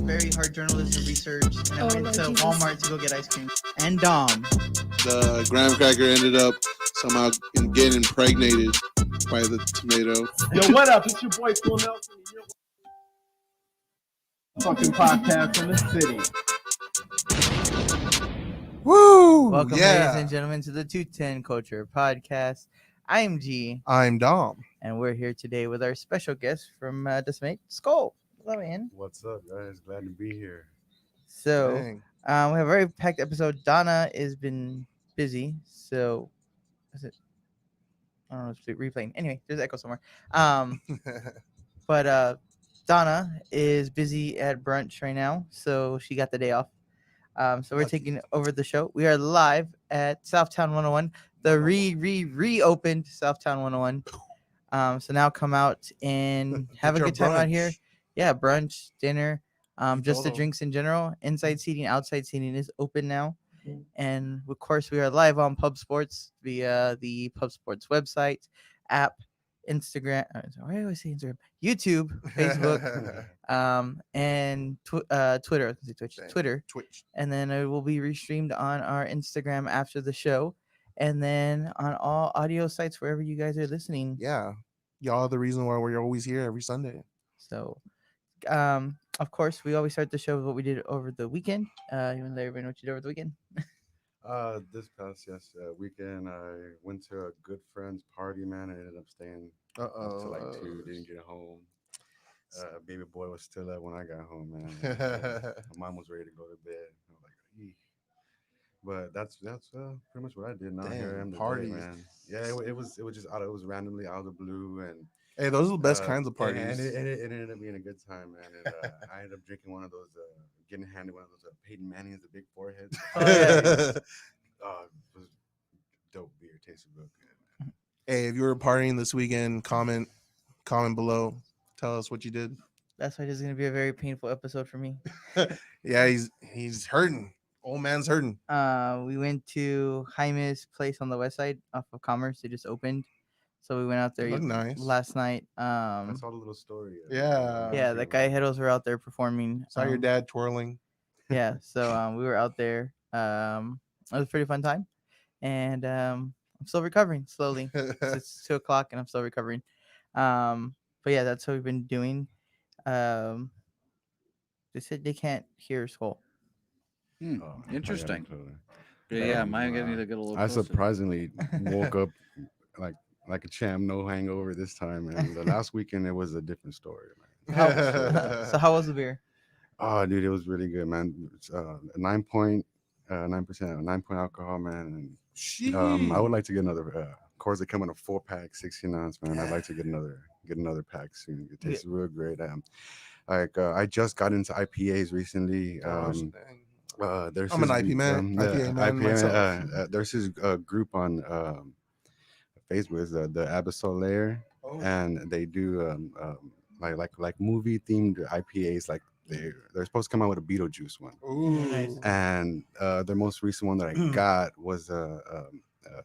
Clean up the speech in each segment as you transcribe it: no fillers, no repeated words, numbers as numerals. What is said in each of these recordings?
very hard journalism research, and I went to Walmart to go get ice cream. And Dom. The graham cracker ended up somehow getting impregnated by the tomato. Yo, what up? It's your boy Phil Nelson. Fucking podcast from the city. Woo! Welcome, ladies and gentlemen, to the 210 Culture Podcast. I'm G. I'm Dom. And we're here today with our special guest from Decimate, Skull. Hello, man. What's up, guys? Glad to be here. So, we have a very packed episode. Donna has been busy, so is it? I don't know. It's replaying. Anyway, there's echo somewhere. But Donna is busy at brunch right now, so she got the day off. So we're taking over the show. We are live at Southtown 101, the reopened Southtown 101. So now come out and have a good time out here. Yeah, brunch, dinner, just the drinks in general. Inside seating, outside seating is open now. And of course, we are live on Pub Sports via the Pub Sports website, app, Instagram. Why do I say Instagram? YouTube, Facebook, and Twitter. I was gonna say Twitch. And then it will be restreamed on our Instagram after the show, and then on all audio sites wherever you guys are listening. Yeah, y'all are the reason why we're always here every Sunday. So, of course, we always start the show with what we did over the weekend. You want to let everybody know what you did over the weekend? This past weekend, I went to a good friend's party, man. I ended up staying up to like 2, didn't get home. Baby boy was still up when I got home, man. My mom was ready to go to bed. I was like, eeh. But that's pretty much what I did. Now here I am today, man. Yeah, it was just out. It was randomly out of the blue, and hey, those are the best kinds of parties. And it ended up being a good time, man. And I ended up drinking one of those, getting handed one of those Peyton Manning's, the big forehead. It was dope beer. Tasted real good, man. Hey, if you were partying this weekend, comment below. Tell us what you did. That's why this is gonna be a very painful episode for me. Yeah, he's hurting. Old man's hurting. We went to Jaime's place on the west side off of Commerce. They just opened. So we went out there last night. I saw the little story. Yeah, that guy Hedos were out there performing. Saw your dad twirling. Yeah, so we were out there. It was a pretty fun time, and I'm still recovering slowly. It's 2:00 and I'm still recovering. But yeah, that's what we've been doing. They said they can't hear Skull. Interesting. Yeah, mine getting to get a little. I closer. surprisingly woke up like a champ, no hangover this time, man. The last weekend it was a different story, man. So how was the beer? Oh, dude, it was really good, man. It's 9.9% alcohol, man. And I would like to get another. Of course, they come in a 4-pack, 16 ounce, man. I'd like to get another pack soon. It tastes real great. I just got into IPAs recently. There's I'm an IP man. IPA man myself. There's this group on Facebook, is the Abyssal Layer, and they do like movie themed IPAs. Like they're supposed to come out with a Beetlejuice one. Ooh, nice. And their most recent one that I got was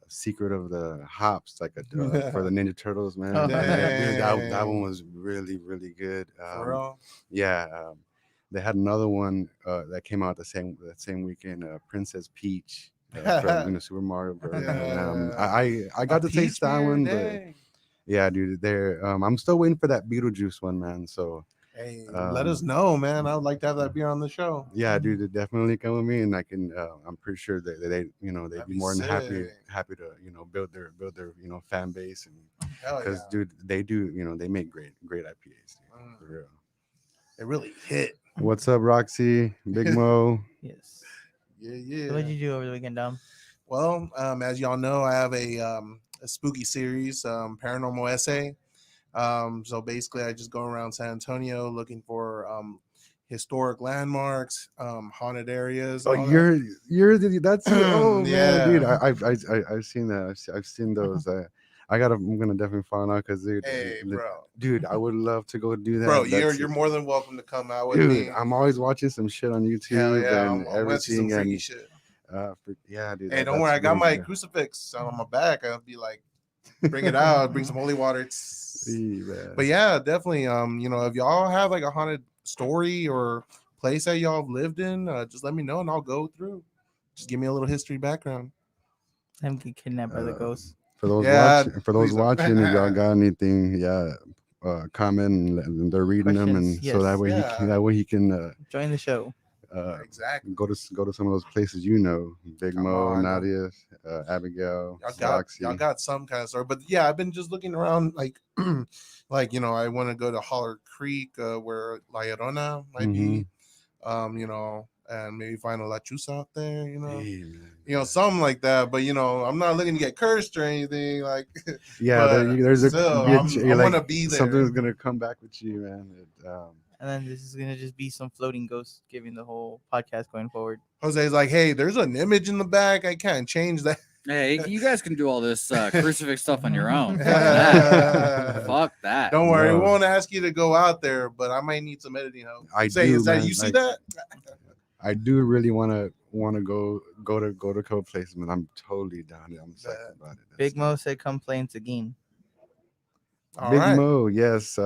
Secret of the Hops, like for the Ninja Turtles, man. Oh, Dude, that one was really, really good. For real? Yeah. They had another one that came out that same weekend, Princess Peach from Super Mario Bros. I got to taste that one, but yeah, dude, I'm still waiting for that Beetlejuice one, man. So hey, let us know, man. I would like to have that beer on the show. Yeah, dude, they definitely come with me, and I can. I'm pretty sure that they'd be more than happy to build their fan base, and because dude, they do they make great IPAs, dude, for real. It really hit. What's up, Roxy? Big Mo? Yes. Yeah. So what did you do over the weekend, Dom? Well, as y'all know, I have a spooky series, Paranormal Essay. So basically, I just go around San Antonio looking for historic landmarks, haunted areas. Oh, that's oh man, dude, I've seen that. I've seen those. I'm gonna definitely find out because dude, I would love to go do that. Bro, you're more than welcome to come out with me. I'm always watching some shit on YouTube and everything. Some freaky shit. Dude. Hey, don't worry, I got my crucifix on my back. I'll be like, bring it out, bring some holy water. But yeah, definitely. If y'all have like a haunted story or place that y'all have lived in, just let me know and I'll go through. Just give me a little history background. I'm get kidnapped by the ghosts. For those Yeah, watching, please don't. if y'all got anything, comment and they're reading them, Questions, and so that yes. way he can Join the show. Exactly. go to some of those places, Big Come Mo, on, Nadia, Abigail, y'all Roxy. got some kind of story, but yeah, I've been just looking around, like, I want to go to Holler Creek, where La Llorona might be, and maybe find a La Chusa out there, Hey, man. something like that. But I'm not looking to get cursed or anything, like. Yeah, But there's a still, you're I'm like, gonna be there. something's gonna come back with you, man. And then this is gonna just be some floating ghosts giving the whole podcast going forward. Jose's like, hey, there's an image in the back. I can't change that. Hey, you guys can do all this crucifix stuff on your own. Fuck that. Fuck that. Don't worry, No. we won't ask you to go out there, but I might need some editing help. Is that man. you see that? I do really want to go to a couple places, man. I'm totally down. I'm psyched about it. Big Mo said, "Come play in Seguin." All Big right. Mo, yes.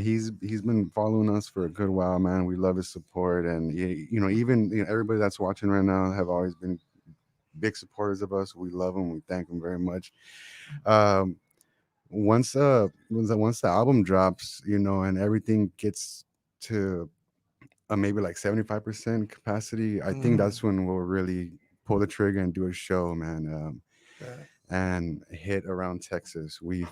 He's been following us for a good while, man. We love his support, and even everybody that's watching right now have always been big supporters of us. We love him. We thank him very much. Once the album drops, and everything gets to maybe like 75% capacity, I think that's when we'll really pull the trigger and do a show, man. And hit around Texas. We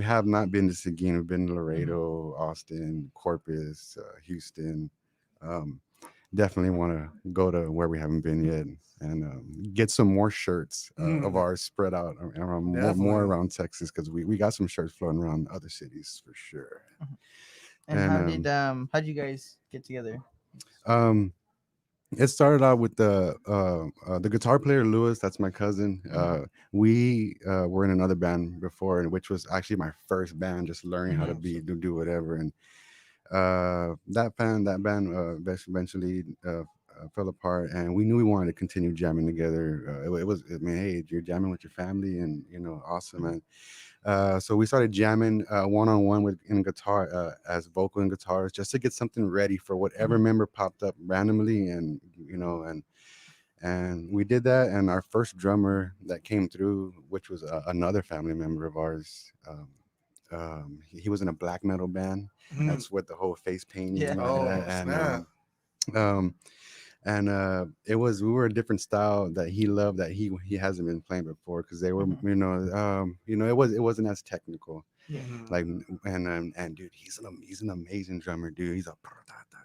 have not been to Seguin. We've been to Laredo, Austin, Corpus, Houston. Definitely want to go to where we haven't been yet, and get some more shirts of ours spread out around more around Texas, because we got some shirts floating around other cities for sure. And how did you guys get together? It started out with the guitar player Lewis. That's my cousin. We were in another band before, which was actually my first band, just learning how to do whatever. And that band eventually fell apart, and we knew we wanted to continue jamming together. Hey, you're jamming with your family, and awesome, man. So we started jamming one-on-one in guitar, as vocal and guitars, just to get something ready for whatever member popped up randomly, and and we did that. And our first drummer that came through, which was another family member of ours, he was in a black metal band. That's what the whole face painting. Yeah. We were a different style that he loved, that he hasn't been playing before, because they were it wasn't as technical. Like, and dude, he's an amazing drummer, dude.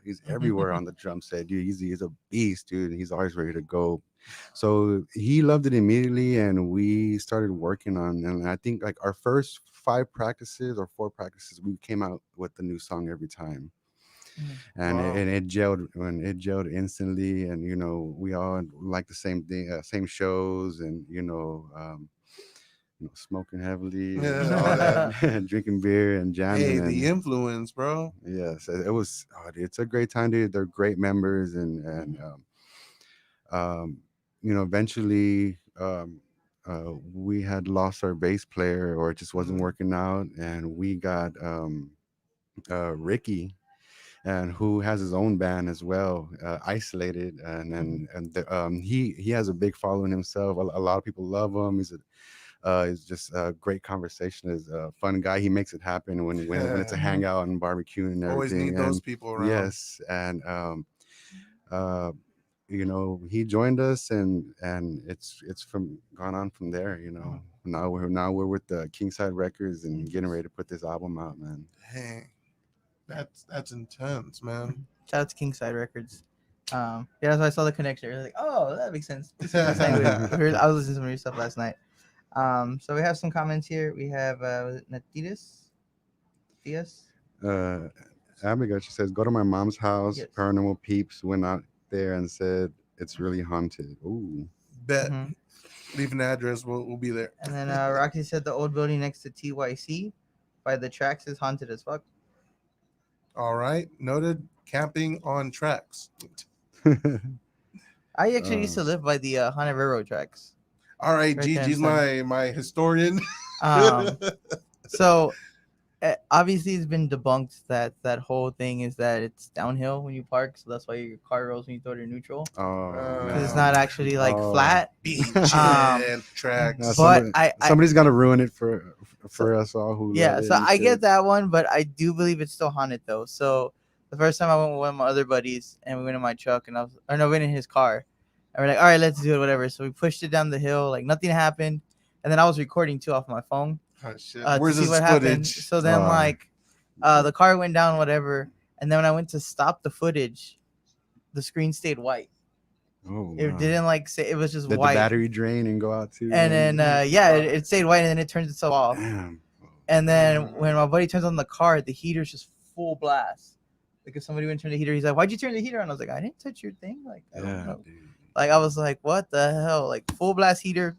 He's everywhere on the drum set, dude. He's a beast, dude, and he's always ready to go. So he loved it immediately, and we started working on. And I think like our first 4 practices, we came out with the new song every time. And it gelled instantly, and we all like the same thing, same shows, and smoking heavily, and all that, drinking beer and jamming. Hey, and the influence, bro. Yes, it was. Dude, it's a great time, dude. They're great members, and eventually we had lost our bass player, or it just wasn't working out, and we got Ricky, and who has his own band as well, Isolated, and he has a big following himself. A lot of people love him. He's just a great conversationist, a fun guy. He makes it happen when it's a hangout and barbecue and everything. Always need those people around. Yes, and he joined us, and it's gone on from there. Now we're with the Kingside Records and getting ready to put this album out, man. Dang. That's intense, man. Shout out to Kingside Records. So I saw the connection. I was like, oh, that makes sense. I was listening to some of your stuff last night. So we have some comments here. We have was it Natidas? Diaz? Abigail, she says, go to my mom's house. Yes. Paranormal peeps went out there and said it's really haunted. Ooh. Bet. Leave an address. We'll be there. And then Rocky said the old building next to TYC by the tracks is haunted as fuck. All right. Noted. Camping on tracks. I actually used to live by the Haunted Railroad tracks. All right. Gigi's my historian. So obviously it's been debunked that that whole thing is that it's downhill when you park, so that's why your car rolls when you throw it in neutral, Oh, because it's man. not actually like Oh. flat. Beach Um, and tracks. Now, But somebody's got to ruin it for So- us all who yeah, love it so and I get shit. that one, but I do believe it's still haunted though. So the first time I went with one of my other buddies, and we went in my truck, and we went in his car, and we're like, all right, let's do it, whatever. So we pushed it down the hill, like nothing happened, and then I was recording too off my phone Oh, shit. to Where's see this what happened. footage? So then Ah. the car went down, whatever, and then when I went to stop the footage, the screen stayed white. Oh, It wow. didn't like say, it was just Did the white. battery drain and go out too? And then it stayed white, and then it turns itself off. Damn. And then when my buddy turns on the car, the heater's just full blast. Like if somebody went to turn the heater, he's like, "Why'd you turn the heater on?" I was like, "I didn't touch your thing." Like I don't Yeah, know. dude. Like I was like, "What the hell?" Like full blast heater.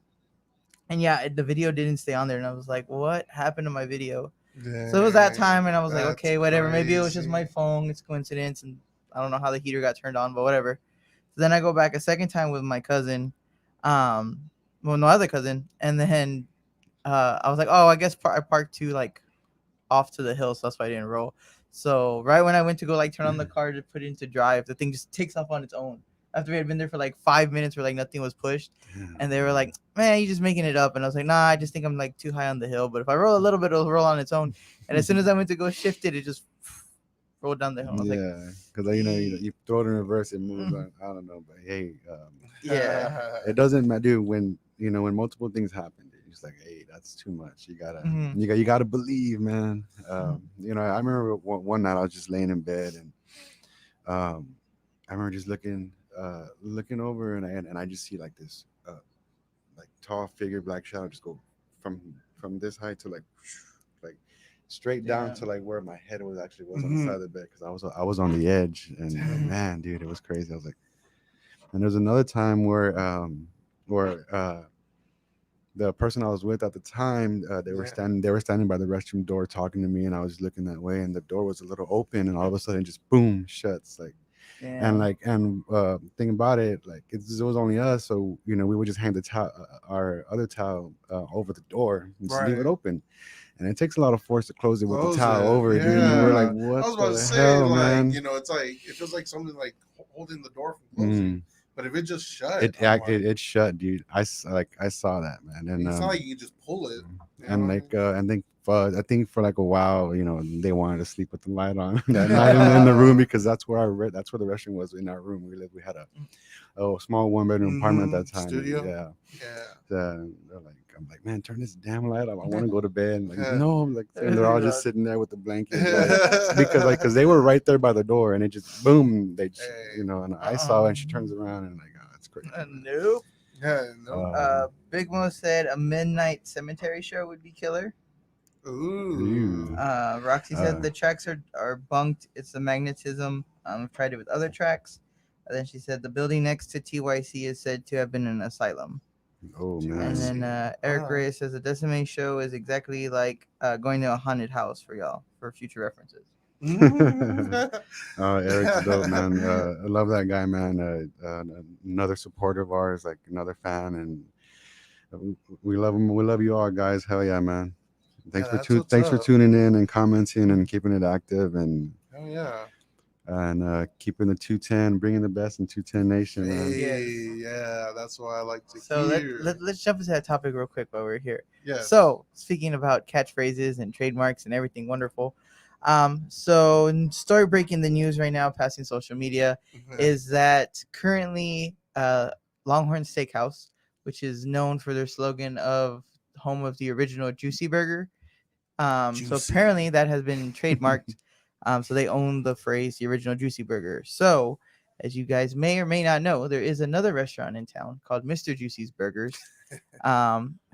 And yeah, the video didn't stay on there, and I was like, "What happened to my video?" So it was that time, and I was like, That's "Okay, whatever. Maybe it was just my crazy. phone. It's coincidence, and I don't know how the heater got turned on, but whatever." So then I go back a second time with my cousin, well, no other cousin, and then I was like, "Oh, I guess I parked too like off to the hill, so that's why I didn't roll." So right when I went to go like turn on the car to put it into drive, the thing just takes off on its own. After we had been there for like 5 minutes where like nothing was pushed, and they were like, "Man, you're just making it up." And I was like, "Nah, I just think I'm like too high on the hill. But if I roll a little bit, it'll roll on its own." And as soon as I went to go shift it, it just rolled down the hill. I was like, Yeah, because you throw it in reverse, it moves on. I don't know, but hey, "Yeah, it doesn't matter, dude. When when multiple things happen, dude, it's like, hey, that's too much. You gotta, Mhm. you gotta believe, man. I remember one night I was just laying in bed, and I remember just looking over, and I just see like this, like tall figure, black shadow, just go from this height to like straight down Damn. to like where my head was actually was on Mhm. the side of the bed, because I was on the edge, and man, dude, it was crazy. I was like, and there's another time where the person I was with at the time, they were standing by the restroom door talking to me, and I was just looking that way, and the door was a little open, and all of a sudden just boom shuts, like. damn." And thinking about it, like it was only us, so we would just hang the towel, our other towel, over the door and just leave it Right. open, and it takes a lot of force to close it with Close the towel it, over it, dude. And we're like, yeah. what I was about to the say, hell, like, man? it's like it feels like something like holding the door from closing. Mm. But if it just shut, It I'm like, it shut, dude. I saw that, man, and it's not like you can just pull it. and like and then I think for like a while, they wanted to sleep with the light on that Yeah. night in the room, because that's where that's where the restroom was in our room. We had a small 1-bedroom apartment at that time. Studio? Yeah. Yeah. I'm like, man, turn this damn light off. I want to go to bed. And like, Yeah. no, like, and they're all just sitting there with the blanket, because they were right there by the door, and it just boom, they just, and I saw it, and she turns around, and like, oh, that's crazy. Nope. Yeah. No. Big Mo said a midnight cemetery show would be killer. Ooh. Roxy said the tracks are bunked. It's the magnetism. I've tried it with other tracks. And then she said the building next to TYC is said to have been an asylum. Oh man. And then Eric Reyes says the Decimate show is exactly like going to a haunted house for y'all for future references. Eric's dope, man. I love that guy, man. Another supporter of ours, like another fan, and we love him. We love you all, guys. Hell yeah, man. Thanks for tuning in and commenting and keeping it active, and hell yeah, and keeping the 210, bringing the best in 210 Nation, man. Yeah, that's what I like to hear. So let's jump into that topic real quick while we're here. Yeah. So speaking about catchphrases and trademarks and everything wonderful, so story breaking the news right now, passing social media, is that currently Longhorn Steakhouse, which is known for their slogan of home of the original Juicy Burger, so apparently that has been trademarked. So they own the phrase the original Juicy Burger. So as you guys may or may not know, there is another restaurant in town called Mr. Juicy's Burgers,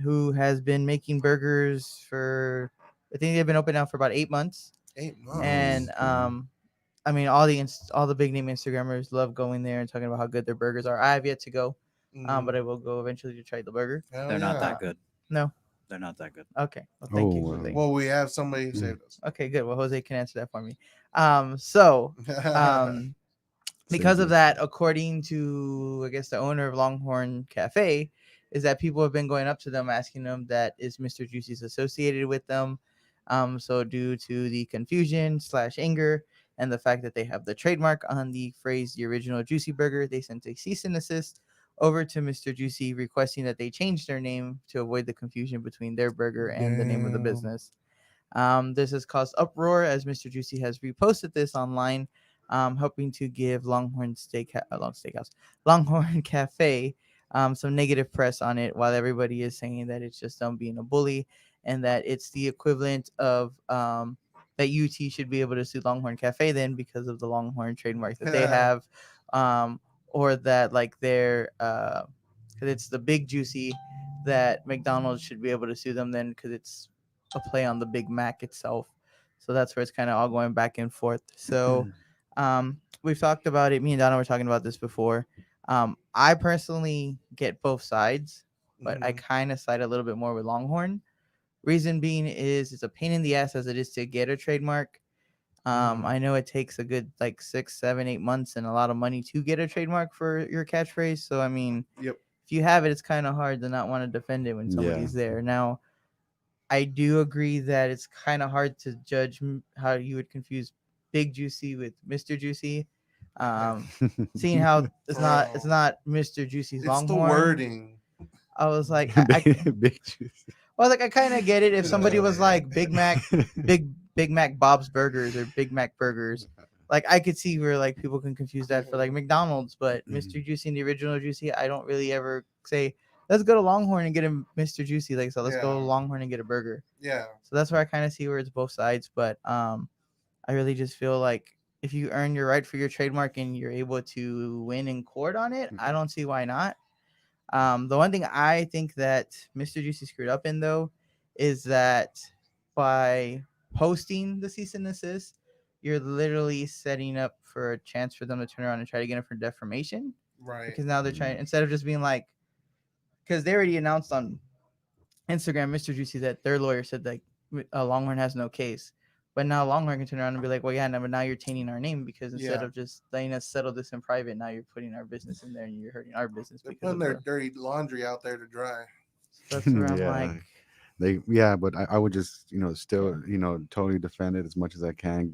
who has been making burgers for, I think they've been open now for about 8 months. 8 months. And I mean, all the big name Instagrammers love going there and talking about how good their burgers are. I have yet to go, but I will go eventually to try the burger. They're not that good. No. They're not that good. Okay. Well, thank you. Jose. Well, we have somebody who saved us. Okay, good. Well, Jose can answer that for me. Because of that, according to, I guess, the owner of Longhorn Cafe, is that people have been going up to them asking them that is Mr. Juicy's associated with them. So due to the confusion / anger and the fact that they have the trademark on the phrase "the original Juicy Burger," they sent a cease and desist over to Mr. Juicy requesting that they change their name to avoid the confusion between their burger and the name of the Damn. business. This has caused uproar as Mr. Juicy has reposted this online, hoping to give Longhorn Cafe some negative press on it, while everybody is saying that it's just them being a bully and that it's the equivalent of that UT should be able to sue Longhorn Cafe then because of the Longhorn trademark that they have, or that like they're because it's the Big Juicy, that McDonald's should be able to sue them then because it's a play on the Big Mac itself. So that's where it's kind of all going back and forth. So we've talked about it. Me and Donna were talking about this before. I personally get both sides, but I kind of side a little bit more with Longhorn. Reason being is it's a pain in the ass as it is to get a trademark. I know it takes a good like 6, 7, 8 months and a lot of money to get a trademark for your catchphrase. So I mean, Yep. if you have it, it's kind of hard to not want to defend it when somebody's there. Now, I do agree that it's kind of hard to judge how you would confuse Big Juicy with Mr. Juicy. Seeing how it's not Mr. Juicy's It's Longhorn. the wording. I was like, Big Juicy. well, like I kind of get it if somebody was like Big Mac Bob's Burgers or Big Mac Burgers. Like I could see where like people can confuse that for like McDonald's, but Mr. Juicy and the original Juicy, I don't really ever say let's go to Longhorn and get a Mr. Juicy. Like so, let's go to Longhorn and get a burger. Yeah. So that's where I kind of see where it's both sides, but I really just feel like if you earn your right for your trademark and you're able to win in court on it, I don't see why not. The one thing I think that Mr. Juicy screwed up in though is that by posting the cease and desist, you're literally setting up for a chance for them to turn around and try to get it for defamation. Right. Because now they're trying, instead of just being like, because they already announced on Instagram, Mr. Juicy, that their lawyer said like Longhorn has no case. But now Longhorn can turn around and be like, well, yeah, no, but now you're tainting our name because instead of just letting us settle this in private, now you're putting our business in there and you're hurting our business. They're putting their dirty laundry out there to dry. That's where I'm like, but I would just, still, totally defend it as much as I can.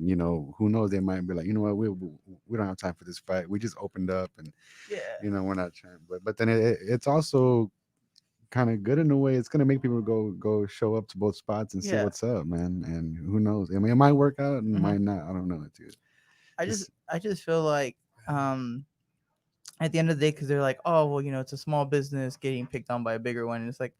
Who knows? They might be like, you know what, we don't have time for this fight. We just opened up and, we're not trying. But then it's also kind of good in a way. It's gonna make people go show up to both spots and see what's up, man. And who knows? I mean, it might work out and it might not. I don't know, dude. I just feel like at the end of the day, because they're like, oh well, it's a small business getting picked on by a bigger one, and it's like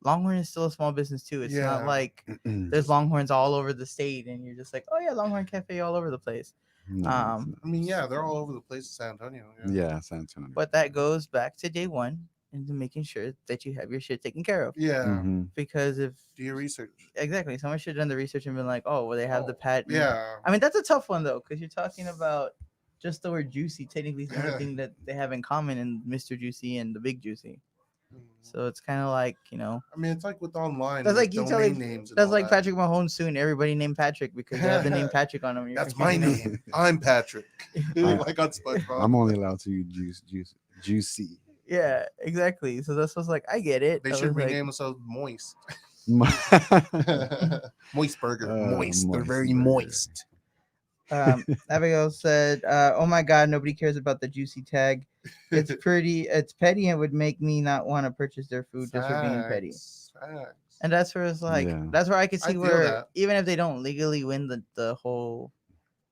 Longhorn is still a small business too. It's not like there's Longhorns all over the state and you're just like, oh yeah, Longhorn Cafe all over the place. No, I mean, they're all over the place in San Antonio. Yeah, San Antonio. But that goes back to day one into making sure that you have your shit taken care of. Yeah. Because if do your research. Exactly. Someone should have done the research and been like, oh, well, they have the patent. Yeah. I mean, that's a tough one though, because you're talking about just the word juicy. Technically, the only thing that they have in common in Mr. Juicy and the Big Juicy. So it's kind of like, I mean, it's like with online. That's like you tell like, names. That's like Patrick Mahomes suing everybody named Patrick because they have the name Patrick on them. That's my name. I'm Patrick. Like on SpongeBob. I'm only allowed to use Juicy. Yeah, exactly. So that's what's like, I get it. They should rename themselves Moist. Moist Burger. Moist. They're very moist. Abigail said, oh my God, nobody cares about the juicy tag. It's petty and would make me not want to purchase their food just for being petty. And that's where it's like, that's where I could see where even if they don't legally win the whole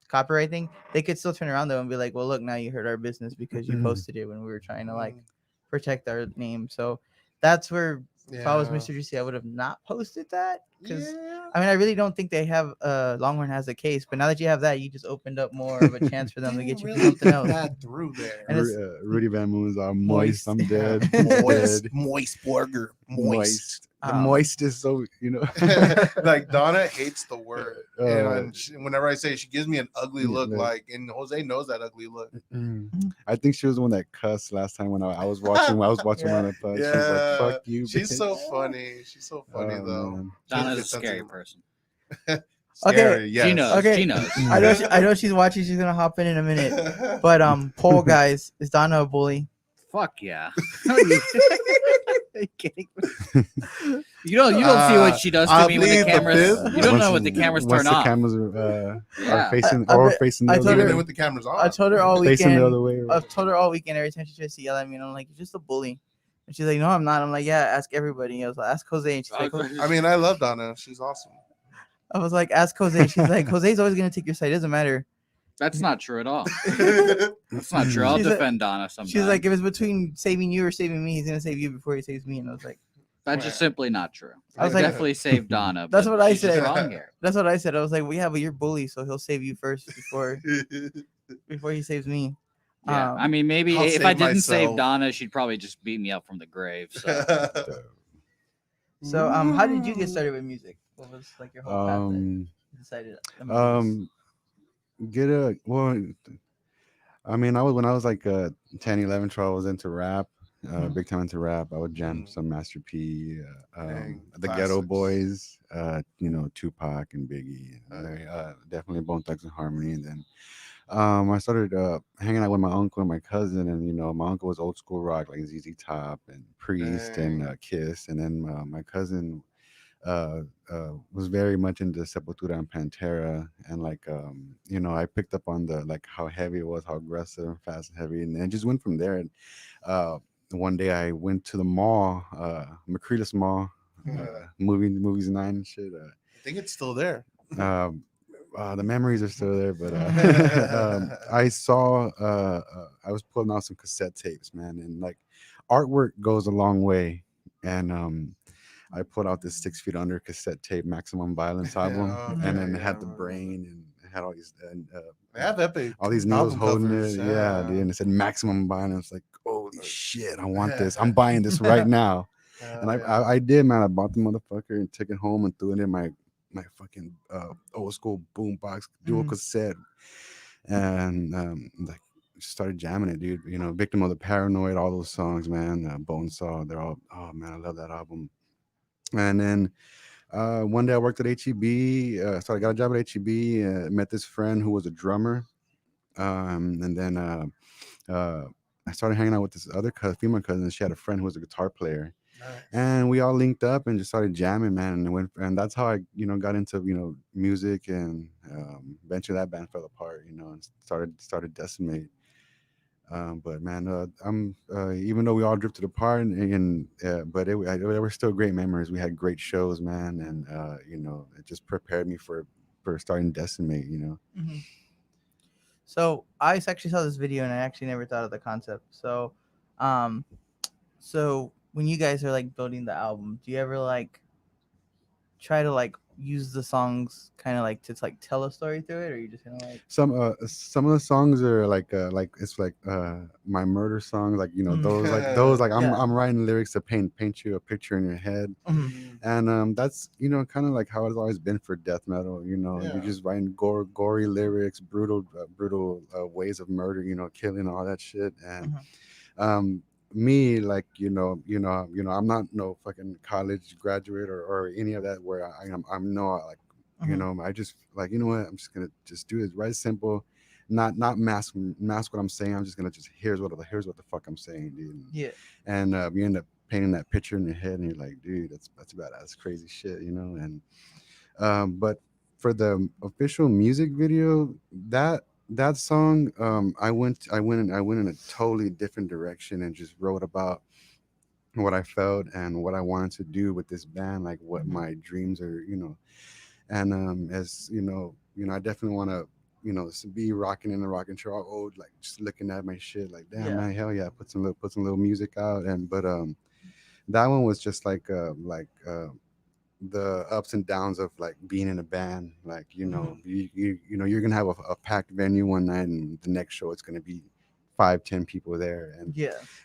copyright thing, they could still turn around though and be like, well, look, now you hurt our business because you posted it when we were trying to like protect our name. So that's where if I was Mr. Juicy, I would have not posted that because I mean I really don't think they have Longhorn has a case, but now that you have that, you just opened up more of a chance for them to get you something else. That through there. And Rudy Van Moon's moist. I'm dead. Moist burger. Moist. The moist is so, like Donna hates the word. And whenever I say it, she gives me an ugly look, and Jose knows that ugly look. I think she was the one that cussed last time when I was watching. I was watching one of the. She's like, "Fuck you." She's so funny. She's so funny though. Donna's a scary person. Okay, yes. She knows. Okay. She knows. I know she's watching. She's gonna hop in a minute. But poll guys, is Donna a bully? Fuck yeah. Kidding. You don't see what she does to I me when the plead the cameras. fifth. You don't know what the cameras once turn the off. cameras Yeah. are facing I or bet- facing the I other told her- Even way. with the cameras on. I told her all Facing the weekend. other way. I told her all weekend every time she tries to yell at me, and I'm like, "You're just a bully." And she's like, "No, I'm not." I'm like, "Yeah, ask everybody." I was like, "Ask Jose," and she's like, I mean, I love Donna. She's awesome. "I was like, ask Jose." She's like, "Jose's always gonna take your side. It doesn't matter." That's not true at all. That's not true. I'll She's like- defend Donna sometimes. She's like, "If it's between saving you or saving me, he's gonna save you before he saves me." And I was like, That's just simply not true. I was I like- definitely saved Donna. That's but what I she's just said. Wrong here. "That's what I said." I was like, "Well, yeah, but you're bully, so he'll save you first before he saves me." Yeah, I mean, maybe I'll if I save didn't save myself. Donna, she'd probably just beat me up from the grave. So So, how did you get started with music? What was like your whole path that you decided? Get a well. I mean, when I was like 10, 11, 12, I was into rap, big time into rap. I would jam some Master P, Dang, the Ghetto classics. Boys, Tupac and Biggie, definitely Bone Thugs and Harmony. And then I started hanging out with my uncle and my cousin, and my uncle was old school rock like ZZ Top and Priest and Kiss, and then my cousin was very much into Sepultura and Pantera, and like I picked up on the like how heavy it was, how aggressive and fast and heavy, and then just went from there. And one day I went to the mall, Macretus Mall, movies night and shit. I think it's still there. The memories are still there, but I saw I was pulling out some cassette tapes, man, and like artwork goes a long way, and I put out this 6 Feet Under cassette tape, Maximum Violence album, and then it had the brain and it had all these They have epic. all these needles album holding covers, it, yeah, dude, and it said Maximum Violence. Like, holy shit, I want this. I'm buying this right now. And I did, man. I bought the motherfucker and took it home and threw it in my fucking old school boombox dual cassette, and like started jamming it, dude. Victim of the Paranoid, all those songs, man. Bonesaw, they're all. Oh man, I love that album. And then one day I worked at HEB. So I got a job at HEB. Met this friend who was a drummer, and then I started hanging out with this other female cousin. She had a friend who was a guitar player. Nice. And we all linked up and just started jamming, man. And that's how I, got into, music, and eventually that band fell apart, and started Decimate. But man, I'm even though we all drifted apart, but there were still great memories. We had great shows, man, and it just prepared me for starting Decimate. So I actually saw this video and I actually never thought of the concept. So, so when you guys are like building the album, do you ever like try to like use the songs kind of like to like tell a story through it, or you just kind of like some of the songs are like it's like my murder songs, like those like I'm writing lyrics to paint you a picture in your head, and that's kind of like how it's always been for death metal. You're just writing gory lyrics, brutal ways of murder, killing, all that shit. And me, like I'm not no fucking college graduate or any of that, where I'm no like I just like, what, I'm just gonna just do it right, simple, not mask what I'm saying. I'm just gonna just here's what the fuck I'm saying, dude. Yeah. And you end up painting that picture in your head, and you're like, dude, that's badass, crazy shit, and but for the official music video, that song, I went in a totally different direction and just wrote about what I felt and what I wanted to do with this band, like what my dreams are, and as I definitely want to be rocking in the rocking chair all old, like just looking at my shit like, damn, man, hell yeah, put some little music out. And but that one was just like the ups and downs of like being in a band, like you're gonna have a packed venue one night, and the next show it's gonna be 5-10 people there,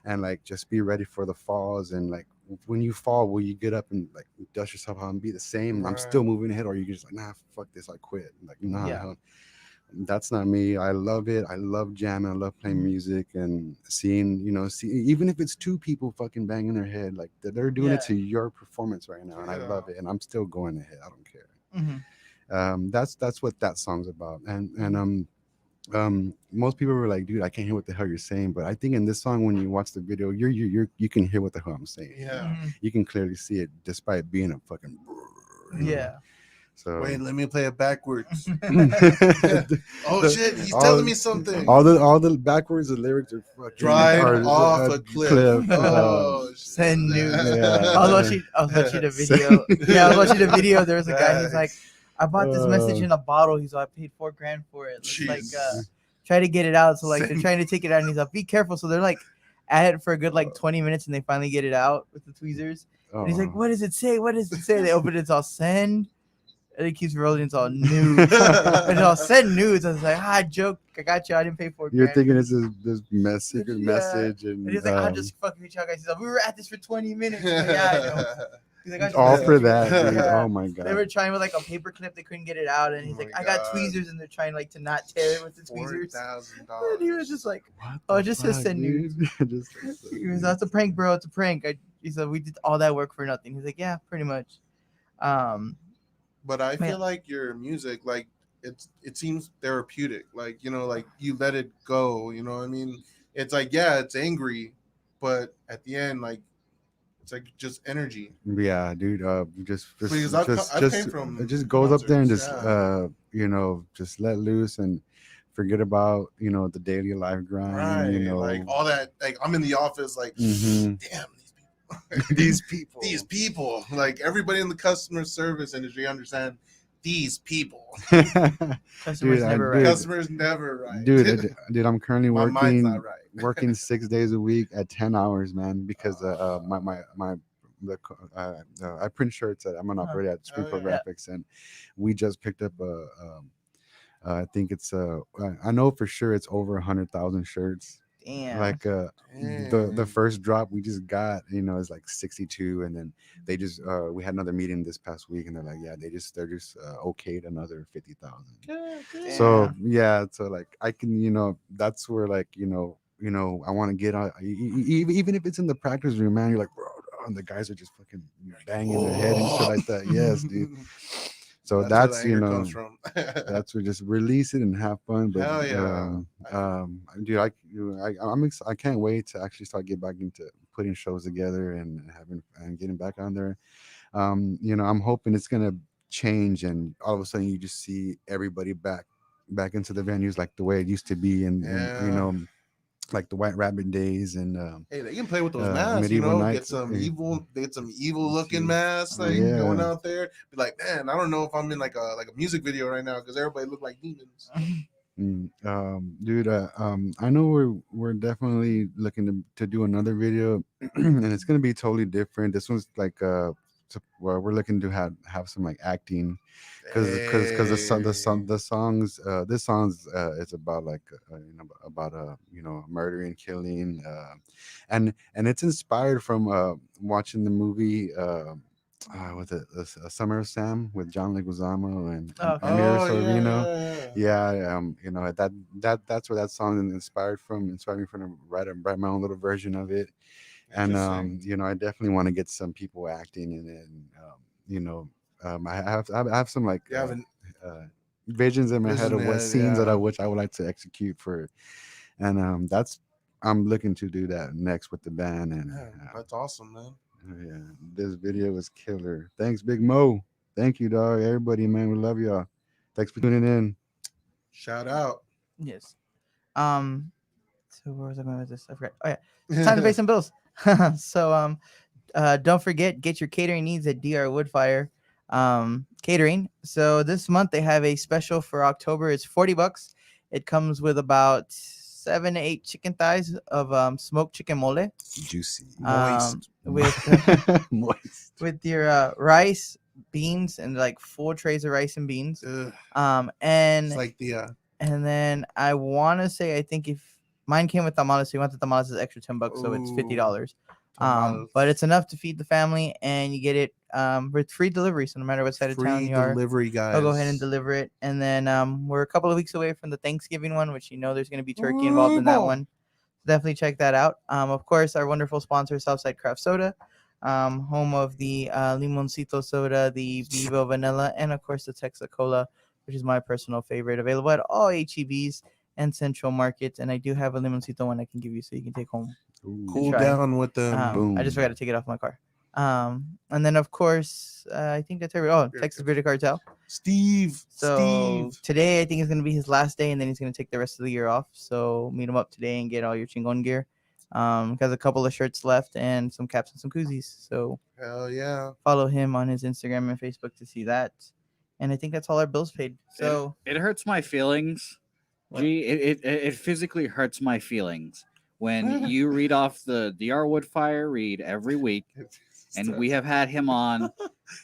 and like just be ready for the falls. And like when you fall, will you get up and like dust yourself out and be the same? I'm still moving ahead, or you just like, nah, fuck this, I quit. Like, hell, that's not me. I love it. I love jamming. I love playing music and seeing, even if it's 2 people fucking banging their head, like they're doing it to your performance right now, and I love it. And I'm still going ahead. I don't care. That's what that song's about. And most people were like, dude, I can't hear what the hell you're saying. But I think in this song, when you watch the video, you can hear what the hell I'm saying. Yeah. You can clearly see it despite being a fucking. Yeah. So Wait, let me play it backwards. Oh The- shit, he's all- telling me something. all the backwards, the lyrics are fucking Drive are- off a cliff. Oh, shit. Send news. Yeah. I was watching the video. Yeah, I was watching the video. There was a guy. He's like, Facts. I bought this message in a bottle. He's like, I paid $4,000 for it. Let's like Jeez. try to get it out. So like they're Send- trying to take it out, and he's like, be careful. So they're like at it for a good like 20 minutes, and they finally get it out with the tweezers. And he's like, what does it say? What does it say? They open it. It's all send. And it keeps rolling. It's all news. And I'll send news. I was like, joke. I got you. I didn't pay $4,000. You're thinking it's this secret Yeah. message, and And he's like, I'll just fucking reach out, guys. He's like, we were at this for 20 minutes. He's like, yeah, I know. He's like, I just- all for that, dude. Yeah. Oh my They were god. trying with like a paper clip. They couldn't get it out. And he's Oh like, my I got God. tweezers, and they're trying like to not tear it with the tweezers. $4,000. And he was just like, What oh, the just to fuck, send news. dude? Just- he was, that's a prank, bro. It's a prank. He said, we did all that work for nothing. He's like, yeah, pretty much. But I Man. feel like your music, like it seems therapeutic. Like, you know, like you let it go. You know what I mean? It's like, yeah, it's angry, but at the end, like it's like just energy. Yeah, dude. Because I came from it just goes up there and just concerts, just let loose and forget about the daily life grind. Right. Like all that. Like I'm in the office. Like, Mhm. damn These people. these people. Like everybody in the customer service industry understand these people. Customers Dude, never dude, right. Customers never right. dude, I'm currently My mind's working not right. working 6 days a week at 10 hours, man, because I print shirts. I'm an operator at Prepaid yeah. Graphics, and we just picked up I think it's I know for sure it's over 100,000 shirts. Damn. Like the Damn. first drop we just got, is like 62, and then they just we had another meeting this past week, and they're like, yeah, they're just okayed another 50,000. So yeah, so like I can, that's where like I want to get on, even if it's in the practice room, man. You're like, bro, and the guys are just fucking banging their head and shit like that. Yes, dude. So that's where the anger comes from. that's where just release it and have fun. But Hell yeah. dude, I can't wait to actually start get back into putting shows together and getting back on there. I'm hoping it's gonna change, and all of a sudden you just see everybody back into the venues like the way it used to be, and like the White Rabbit days, and hey, they can play with those masks, Medieval Nights. get some evil looking masks, like Yeah. going out there. Be like, man, I don't know if I'm in like a music video right now because everybody look like demons. Dude, I know we're definitely looking to do another video, and it's gonna be totally different. This one's like where we're looking to have some like acting, because the songs this song's is about like murder and killing, and it's inspired from watching the movie with Summer of Sam with John Leguizamo and Amir Sorvino. Yeah, that's where that song inspired me to write my own little version of it. And I definitely want to get some people acting in it, and I have some like visions in my head of what scenes that I would like to execute for, and I'm looking to do that next with the band. And that's awesome, man. Yeah, this video was killer. Thanks, Big Mo. Thank you, dog. Everybody, man, we love y'all. Thanks for tuning in. Shout out. Yes. So where was I going with this? I forgot. Oh yeah, it's time to pay some bills. So don't forget, get your catering needs at DR Woodfire Catering. So this month they have a special for October. It's $40. It comes with about 7 to 8 chicken thighs of smoked chicken mole, Juicy, moist, moist, with your rice, beans, and like 4 trays of rice and beans. And it's like the and then I want to say, I think if mine came with tamales, so you want the tamales is extra $10, so it's $50. But it's enough to feed the family, and you get it with free delivery. So no matter what side of town you are, delivery, guys, I'll go ahead and deliver it. And then we're a couple of weeks away from the Thanksgiving one, which there's going to be turkey involved in that one. Definitely check that out. Of course, our wonderful sponsor, Southside Craft Soda, home of the Limoncito Soda, the Vivo Vanilla, and of course the Texacola, which is my personal favorite. Available at all HEBs and Central Market, and I do have a limoncito one I can give you so you can take home. Ooh. Cool try. down with the Boom. I just forgot to take it off my car. And then of course, I think that's every. Oh, Texas Bearded Cartel. Steve. So Steve. today I think is gonna be his last day, and then he's gonna take the rest of the year off. So meet him up today and get all your chingon gear. Has a couple of shirts left and some caps and some koozies. So Hell yeah. follow him on his Instagram and Facebook to see that. And I think that's all our bills paid. So it hurts my feelings. Gee, it physically hurts my feelings when you read off the DR Woodfire read every week, and we have had him on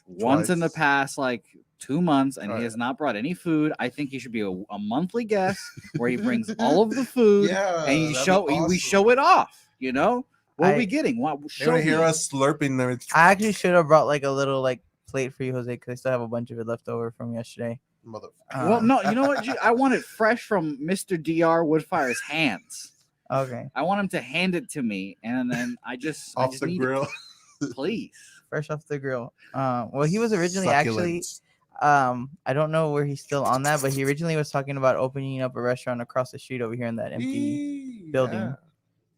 once in the Twice. past like 2 months, and Oh, he has not brought any food. I think he should be a monthly guest where he brings all of the food Yeah, and you that'd be we awesome. show it off. You know what are we I- getting? What They're show gonna hear me. us slurping them. I actually should have brought like a little like plate for you, Jose, because I still have a bunch of it left over from yesterday. Motherfucker. Well, no, you know what? I want it fresh from Mr. DR Woodfire's hands. Okay. I want him to hand it to me, and then I just Off the need grill. it, please. Fresh off the grill. Well, he was originally actually Succulents. I don't know where he's still on that, but he originally was talking about opening up a restaurant across the street over here in that empty building. Yeah.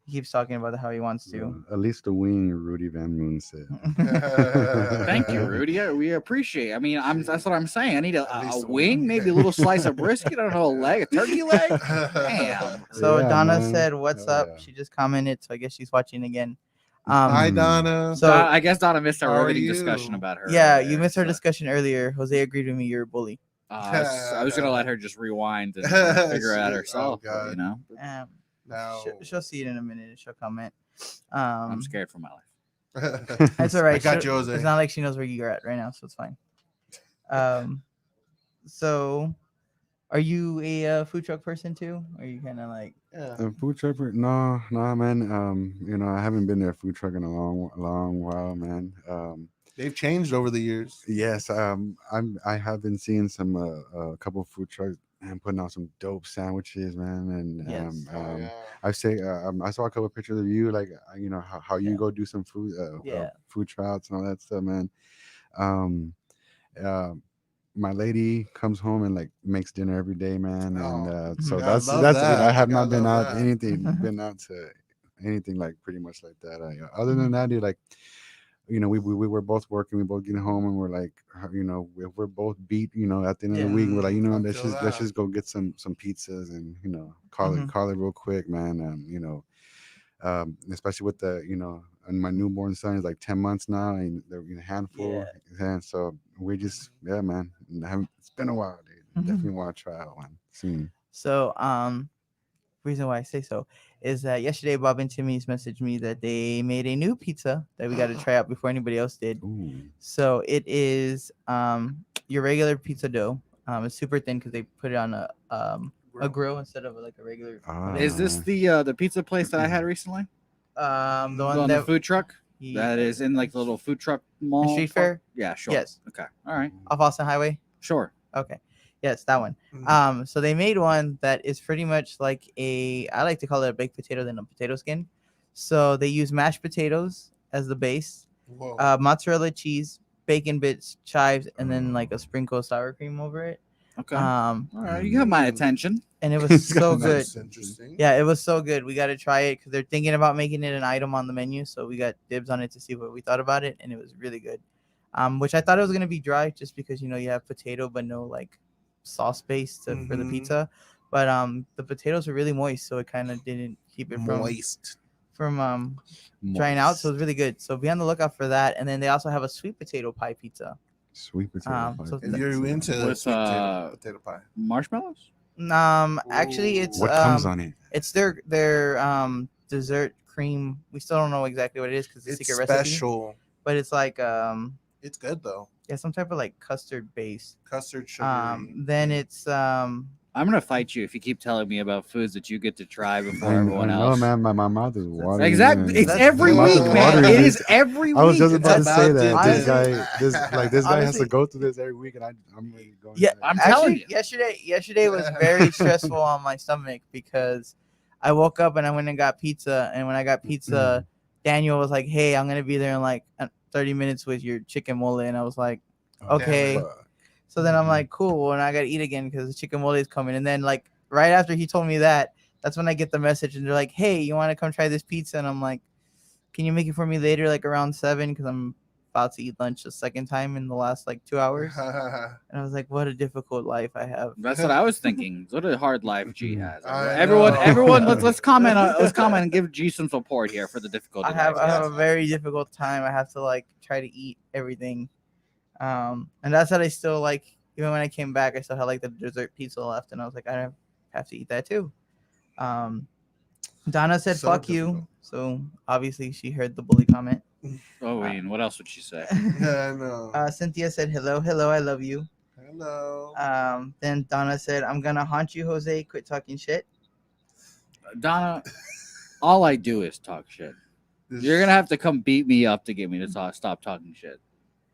He keeps talking about how he wants to. At least the wing, Rudy Van Moon said. Thank you, Rudy. We appreciate. I mean, that's what I'm saying. I need At a least a wing, wing. maybe a little slice of brisket. I don't know, a leg, a turkey leg. Damn. So Yeah, Donna man. said, "What's Hell up?" yeah. She just commented, so I guess she's watching again. Hi, Mm. Donna. So I guess Donna missed How our are riveting you? discussion about her. yeah, earlier, you missed our so, discussion earlier. Jose agreed with me. You're a bully. I was gonna let her just rewind and figure it out Shit. herself. Oh, but, God. you know, Um, Now she'll see it in a minute and she'll comment. I'm scared for my life. That's all right. I got She- you, Jose. It's not like she knows where you're at right now, so it's fine. So are you a food truck person too? Or are you kind of like Yeah. A food truck? No, man. I haven't been to a food truck in a long while, man. They've changed over the years. Yes, I have been seeing some a couple of food trucks and putting out some dope sandwiches, man. And Yes. I saw a couple of pictures of you, like how you Yeah. go do some food, Yeah. food trials and all that stuff, man. My lady comes home and like makes dinner every day, man, and so I that's love that's it. that. I have I not been love out that. been out to anything like pretty much like that. Other than that, dude, like we were both working, we both getting home, and we're like, if we're both beat, at the end of the week, we're like, I let's feel just that. go get some pizzas and call it real quick, man. Especially with and my newborn son is like 10 months now, and they're a handful, and so we just man, it's been a while, dude. Definitely want to try out one soon. so? Reason why I say so is that yesterday Bob and Timmy's messaged me that they made a new pizza that we got to try out before anybody else did. Ooh. So it is your regular pizza dough. It's super thin because they put it on a grill instead of like a regular. Is this the pizza place that I had recently? The On one the that food truck that is in like the little food truck mall? Street Fair? Yeah, sure. Yes. Okay. All right. off Austin Highway. Sure. Okay. Yes, that one. So they made one that is pretty much like I like to call it a baked potato than a potato skin. So they use mashed potatoes as the base, Whoa. mozzarella cheese, bacon bits, chives, and then like a sprinkle of sour cream over it. Okay. All right. You have my attention. And it was so good. That's interesting. Yeah, it was so good. We got to try it because they're thinking about making it an item on the menu. So we got dibs on it to see what we thought about it, and it was really good. Which I thought it was gonna be dry just because you have potato but no like sauce base for the pizza. But the potatoes were really moist, so it kind of didn't keep it from drying out. So it was really good. So be on the lookout for that. And then they also have a sweet potato pie pizza. Sweet potato pie. so If you're into With, sweet potato pie. Marshmallows? Actually, it's What comes on it? It's their dessert cream. We still don't know exactly what it is because it's a It's secret recipe. special. But it's like It's good though. yeah, some type of like custard base. Custard sugar. Then it's I'm gonna fight you if you keep telling me about foods that you get to try before I everyone know, else. man. My mouth is watering. Exactly. man. It's That's every good. week, Watering, man. It dude. is every week. I was just It's about to say about that to this do. guy has to Honestly- go through this every week, and I'm really going. yeah. I'm telling you. Yesterday was very stressful on my stomach because I woke up and I went and got pizza, and when I got pizza, Daniel was like, "Hey, I'm gonna be there in like 30 minutes with your chicken mole," and I was like, "Okay." Fuck. So then I'm like, "Cool." Well, and I gotta eat again because the chicken mole is coming, and then like right after he told me that, that's when I get the message and they're like, "Hey, you want to come try this pizza?" And I'm like, "Can you make it for me later, like around 7? Because I'm about to eat lunch a second time in the last like 2 hours." And I was like, "What a difficult life I have." That's what I was thinking. What a hard life G has. I Everyone, know. let's comment. Let's comment and give G some support here for the difficult. I have a very difficult time. I have to like try to eat everything, and that's what I still like. Even when I came back, I still had like the dessert pizza left, and I was like, I have to eat that too. Donna said, So "Fuck you." difficult. So obviously she heard the bully comment. Oh, I mean, what else would she say? Yeah, I know. Cynthia said, "Hello, hello, I love you." Hello. Then Donna said, "I'm gonna haunt you, Jose. Quit talking shit." Donna, all I do is talk shit. You're gonna have to come beat me up to get me to stop talking shit.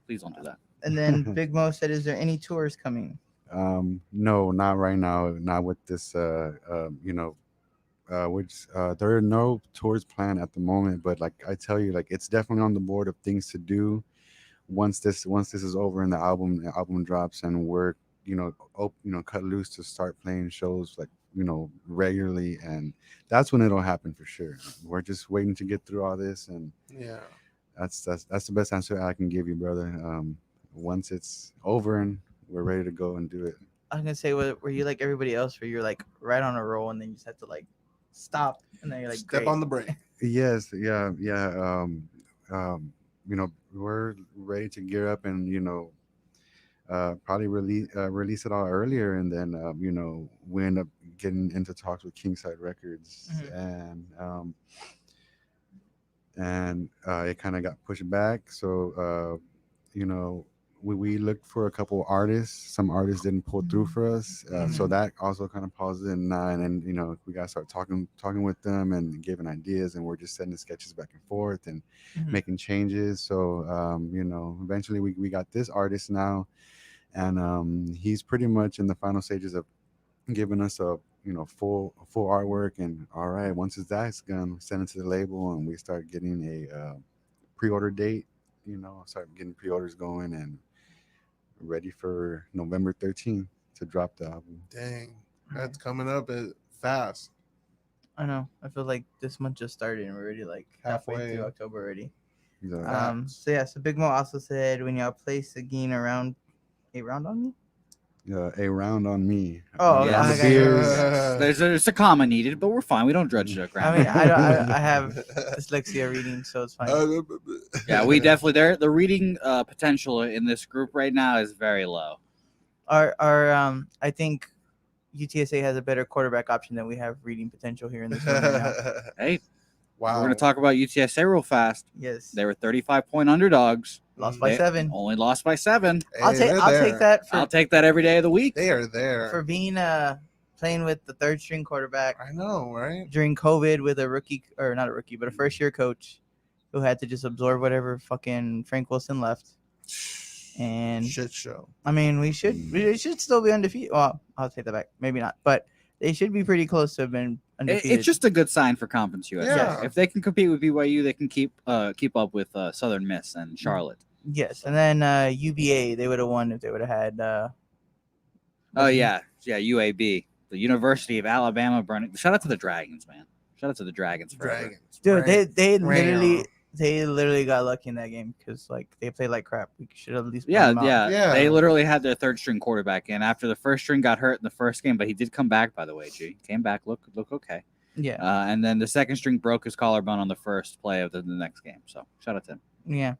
Please don't do that. And then Big Mo said, "Is there any tours coming?" No, not right now. Not with this. Which there are no tours planned at the moment. But like I tell you, like it's definitely on the board of things to do once this is over and the album drops and we're cut loose to start playing shows like regularly, and that's when it'll happen for sure. We're just waiting to get through all this, and Yeah. that's the best answer I can give you, brother. Once it's over and we're ready to go and do it. I was gonna say, were you like everybody else, where you're like right on a roll and then you just have to like stop and then you're like, Step great. on the brake. Yes, yeah. We're ready to gear up and probably release it all earlier, and then we end up getting into talks with Kingside Records, and it kind of got pushed back. So we looked for a couple artists. Some artists didn't pull through for us, so that also kind of paused it. And then we got to start talking with them and giving ideas, and we're just sending sketches back and forth and making changes. So eventually we got this artist now, and he's pretty much in the final stages of giving us a full artwork. And all right, once that's gonna send it to the label and we start getting a pre-order date, start getting pre-orders going and ready for November 13th to drop the album. Dang, that's coming up fast. I know. I feel like this month just started and we're already like halfway Halfway. through October already. Yeah. So Big Mo also said, when y'all play Seguin around a round on me. A round on me. Oh, Yes. I the got you. beers. There's a comma needed, but we're fine. We don't judge the I grammar. mean, I have dyslexia reading, so it's fine. Yeah, we definitely the reading potential in this group right now is very low. I think UTSA has a better quarterback option than we have reading potential here in this room right now. Hey, Wow. we're gonna talk about UTSA real fast. Yes, They were 35-point underdogs. lost by They 7. Only lost by 7. I'll take that I'll take that every day of the week. They are there. for being playing with the third string quarterback I know, right? during COVID with a rookie, or not a rookie, but a first year coach who had to just absorb whatever fucking Frank Wilson left. And Shit show. I mean, we should still be undefeated. Well, I'll take that back. Maybe not, but they should be pretty close to have been undefeated. It's just a good sign for Conference USA. Yeah. If they can compete with BYU, they can keep up with Southern Miss and Charlotte. yes. And then UVA, they would have won if they would have had. Oh yeah, UAB, the University of Alabama burning. Shout out to the Dragons, man. Shout out to the Dragons forever. Dragons. Dude, Right. they literally got lucky in that game because like they played like crap. We should have at least Yeah, blown them out. yeah, They literally had their third string quarterback in after the first string got hurt in the first game, but he did come back. By the way, G came back, look okay. Yeah. And then the second string broke his collarbone on the first play of the next game. So shout out to him. Yeah.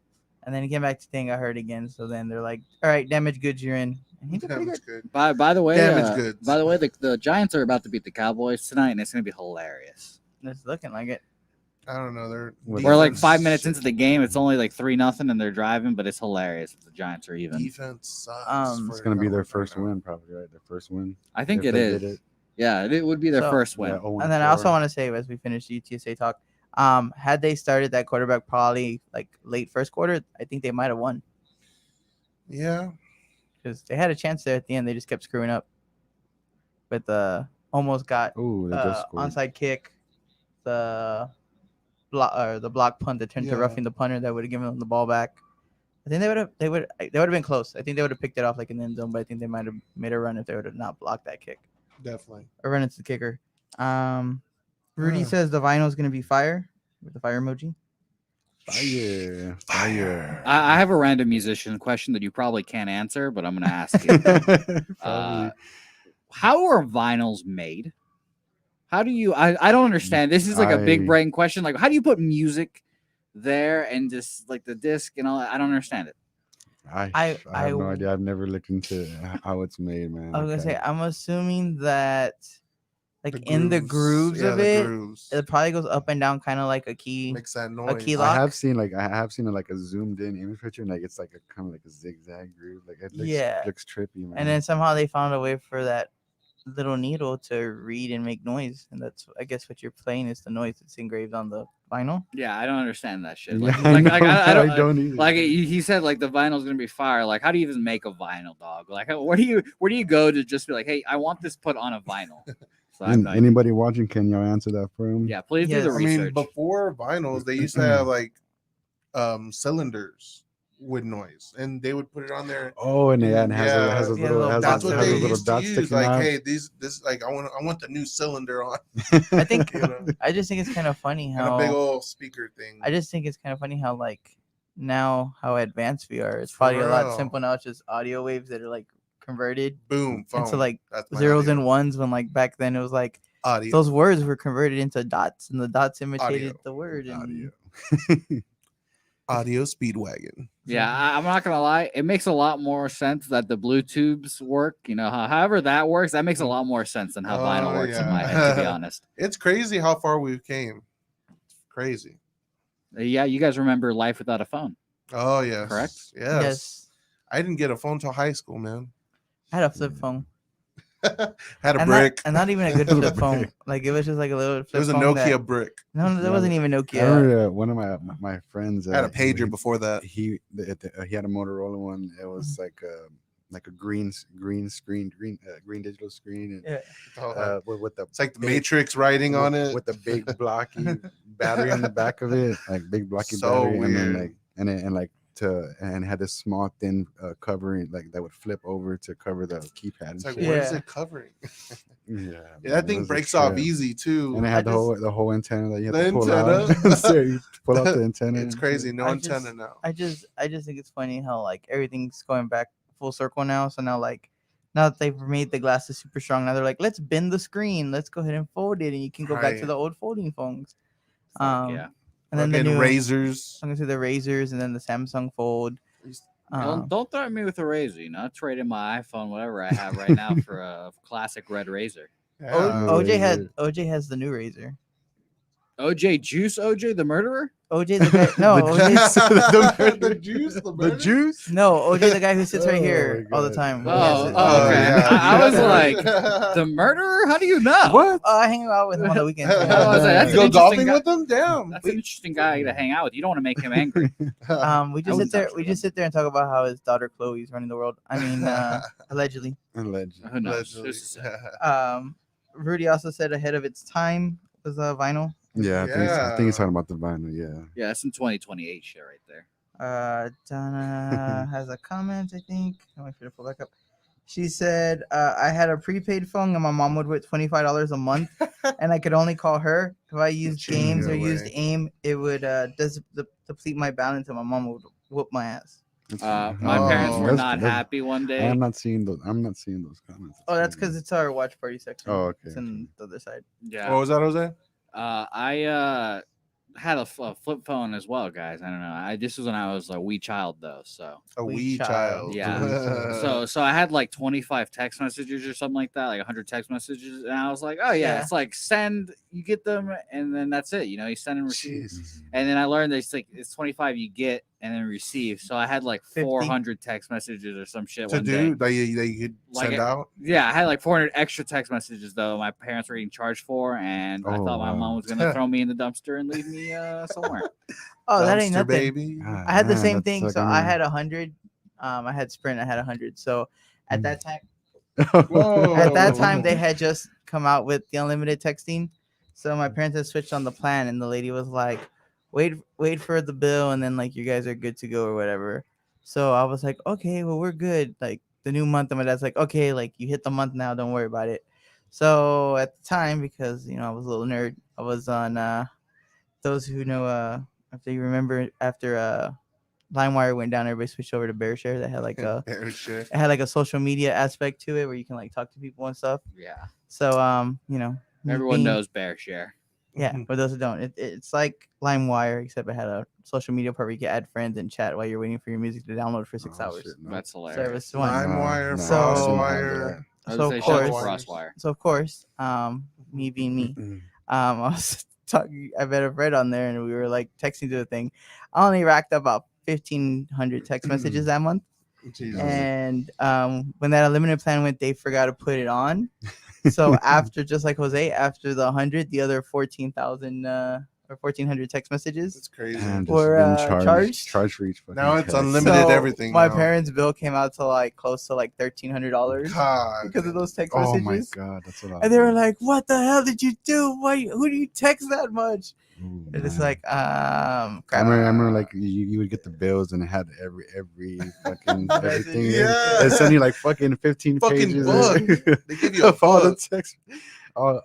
And then he came back to thing, got hurt again. So then they're like, all right, damage goods, you're in. And he did pretty Damage good. good. By the way, Damage goods. By the way, the Giants are about to beat the Cowboys tonight, and it's gonna be hilarious. It's looking like it. I don't know. They're We're like defense 5 minutes shit. into the game. It's only like 3-0, and they're driving, but it's hilarious if the Giants are even. Defense sucks. It's gonna be their first win, probably, right? Their first win. I think if it they is. did it. Yeah, it would be their So- first win. Yeah, 0-4. And then I also want to say, as we finish the UTSA talk, had they started that quarterback probably like late first quarter, I think they might have won Yeah. because they had a chance there at the end. They just kept screwing up. With almost got Ooh, they just scored. onside kick, the block punt that turned to Yeah. roughing the punter that would have given them the ball back. I think they would have been close. I think they would have picked it off like in the end zone, but I think they might have made a run if they would have not blocked that kick. Definitely. or run into the kicker. Rudy says the vinyl is gonna be fire with the fire emoji. Fire. I have a random musician question that you probably can't answer, but I'm going to ask it. Probably. How are vinyls made? How do you? I don't understand. This is like a big brain question. Like, how do you put music there and just like the disc and all that? I don't understand it. I have no idea. I've never looked into how it's made, man. I was gonna say, I'm assuming that like The in the grooves of it, grooves. it probably goes up and down, kind of like a key. Makes that A noise. key I lock. have seen like a zoomed in image picture, and like it's like a kind of like a zigzag groove. Like it looks trippy, man. And then somehow they found a way for that little needle to read and make noise, and that's, I guess, what you're playing is the noise that's engraved on the vinyl. Yeah, I don't understand that shit. Yeah, I don't. I don't either. Like he said, like the vinyl's gonna be fire. Like, how do you even make a vinyl, dog? Like, where do you go to just be like, hey, I want this put on a vinyl? So anybody watching, can y'all answer that for him? Yeah, please do Yes. the I research. mean, before vinyls, they used to have like cylinders with noise, and they would put it on there. Oh, and it has a little That's what they little used to dots use. sticking Like, out. hey, this like I want the new cylinder on. I think You know? I just think it's kind of funny And a big how old speaker thing. I just think it's kind of funny how like now how advanced we are. It's For probably a lot real. simple now. It's just audio waves that are like converted Boom, phone. into like That's my zeros audio. and ones, when like back then it was like audio. those words were converted into dots, and the dots imitated Audio. the word. And Audio Speedwagon. Yeah, I'm not gonna lie. It makes a lot more sense that the Bluetooths work. You know, however that works, that makes a lot more sense than how vinyl works in my head. To be honest, It's crazy how far we've came. Crazy. Yeah, you guys remember Life Without a Phone? Oh yes. Correct? Yes. I didn't get a phone till high school, man. I had a flip phone. Had a and brick. Not, and not even a good flip phone. Like it was just like a little flip It was a phone Nokia that, brick. No, that wasn't even Nokia. I remember one of my friends I had a pager before that. He had a Motorola one. It was like a green digital screen, and with the it's like the Matrix writing on it with the big blocky battery on the back of it, like big blocky So battery, weird. and had this small thin covering like that would flip over to cover the keypad. It's like, and shit. what is it covering? Yeah, That thing breaks off easy too. And it had the whole antenna that you have The to pull antenna. out. So you pull out the antenna. It's crazy. No I antenna just- now. I just think it's funny how like everything's going back full circle now. So now that they've made the glasses super strong, now they're like, let's bend the screen. Let's go ahead and fold it, and you can go back to Right. the old folding phones. Yeah. And then the Fucking new razors. I'm gonna say the razors, and then the Samsung Fold. Don't threaten me with a razor. You know, I trade in my iPhone, whatever I have right now, for a classic red razor. Yeah. OJ has the new razor. OJ Juice, OJ the murderer. OJ the guy. No, OJ. The juice. The juice. No, OJ the guy who sits right Oh here my all the God. time. Oh, Yes, okay. yeah. I was like, the murderer? How do you know? What? I hang out with him on the weekends. I was like, that's You an go interesting golfing guy. with them? Damn. That's an interesting guy to hang out with. You don't want to make him angry. We just I sit there. was We just sit there and talk about how his daughter Chloe's running the world. I mean, allegedly. Legend. Who knows? Allegedly. Who's to say? Rudy also said ahead of its time was vinyl. Yeah, I think he's Yeah. talking about the vinyl. Yeah. Yeah, that's some 2028 shit right there. Donna has a comment, I think. I'm waiting for it to pull back up. She said, I had a prepaid phone and my mom would put $25 a month and I could only call her. If I used games or used AIM, it would deplete my balance and my mom would whoop my ass. My parents were not happy one day. I'm not seeing those comments. Oh, that's because it's our watch party section. Oh, okay. It's in the other side. Yeah. What was that, Jose? I had a flip phone as well, guys. I don't know. This was when I was a wee child, though. So A Wee wee child. child. yeah. So I had like 25 text messages or something like that, like 100 text messages, and I was like, oh yeah, Yeah. it's like send, you get them, and then that's it. You know, you send and receive. Jesus. And then I learned that it's 25 you get and then receive. So I had like 50. 400 text messages or some shit To one do day. that you could Like send it- out. Yeah, I had like 400 extra text messages though. My parents were getting charged for, and I Oh, thought my wow. mom was gonna throw me in the dumpster and leave me somewhere. Oh, that ain't Dumpster nothing. baby. I had the Man, same that's thing. like, So I I mean- had 100. I had Sprint. I had 100. So at that time, Whoa. at that time they had just come out with the unlimited texting. So my parents had switched on the plan, and the lady was like, "Wait for the bill, and then like you guys are good to go or whatever." So I was like, "Okay, well we're good." Like the new month, and my dad's like, "Okay, like you hit the month now, don't worry about it." So at the time, because I was a little nerd, I was on those who know if you remember after LimeWire went down, everybody switched over to BearShare. That had like a Shit. it had like a social media aspect to it where you can like talk to people and stuff. Yeah. So me Everyone knows Bear Share. Yeah, for those who don't, it's like LimeWire, except it had a social media part where you can add friends and chat while you're waiting for your music to download for 6 hours. Shit, no. That's hilarious. Service one. LimeWire, So- FrostWire. I was So gonna of say, shout out to course, Frostwire. so of course, me being me, I was talking. I met a friend on there, and we were like texting to the thing. I only racked up about 1,500 text messages that month. Jesus. And when that unlimited plan went, they forgot to put it on. So after, just like Jose, after the 100, the other 14,000 or 1,400 text messages. That's crazy. And just Were, been charged? charged for each fucking Now it's text. unlimited. everything My now. parents' bill came out to like close to like $1,300 God. because of those text Oh messages. my god, that's a lot. And they were like, "What the hell did you do? Why? Who do you text that much?" Ooh, And it's man. like, I crap. remember like you would get the bills and it had every fucking everything. Yeah. They send you like fucking 15 Fucking pages book. They give you a of all the book. text. All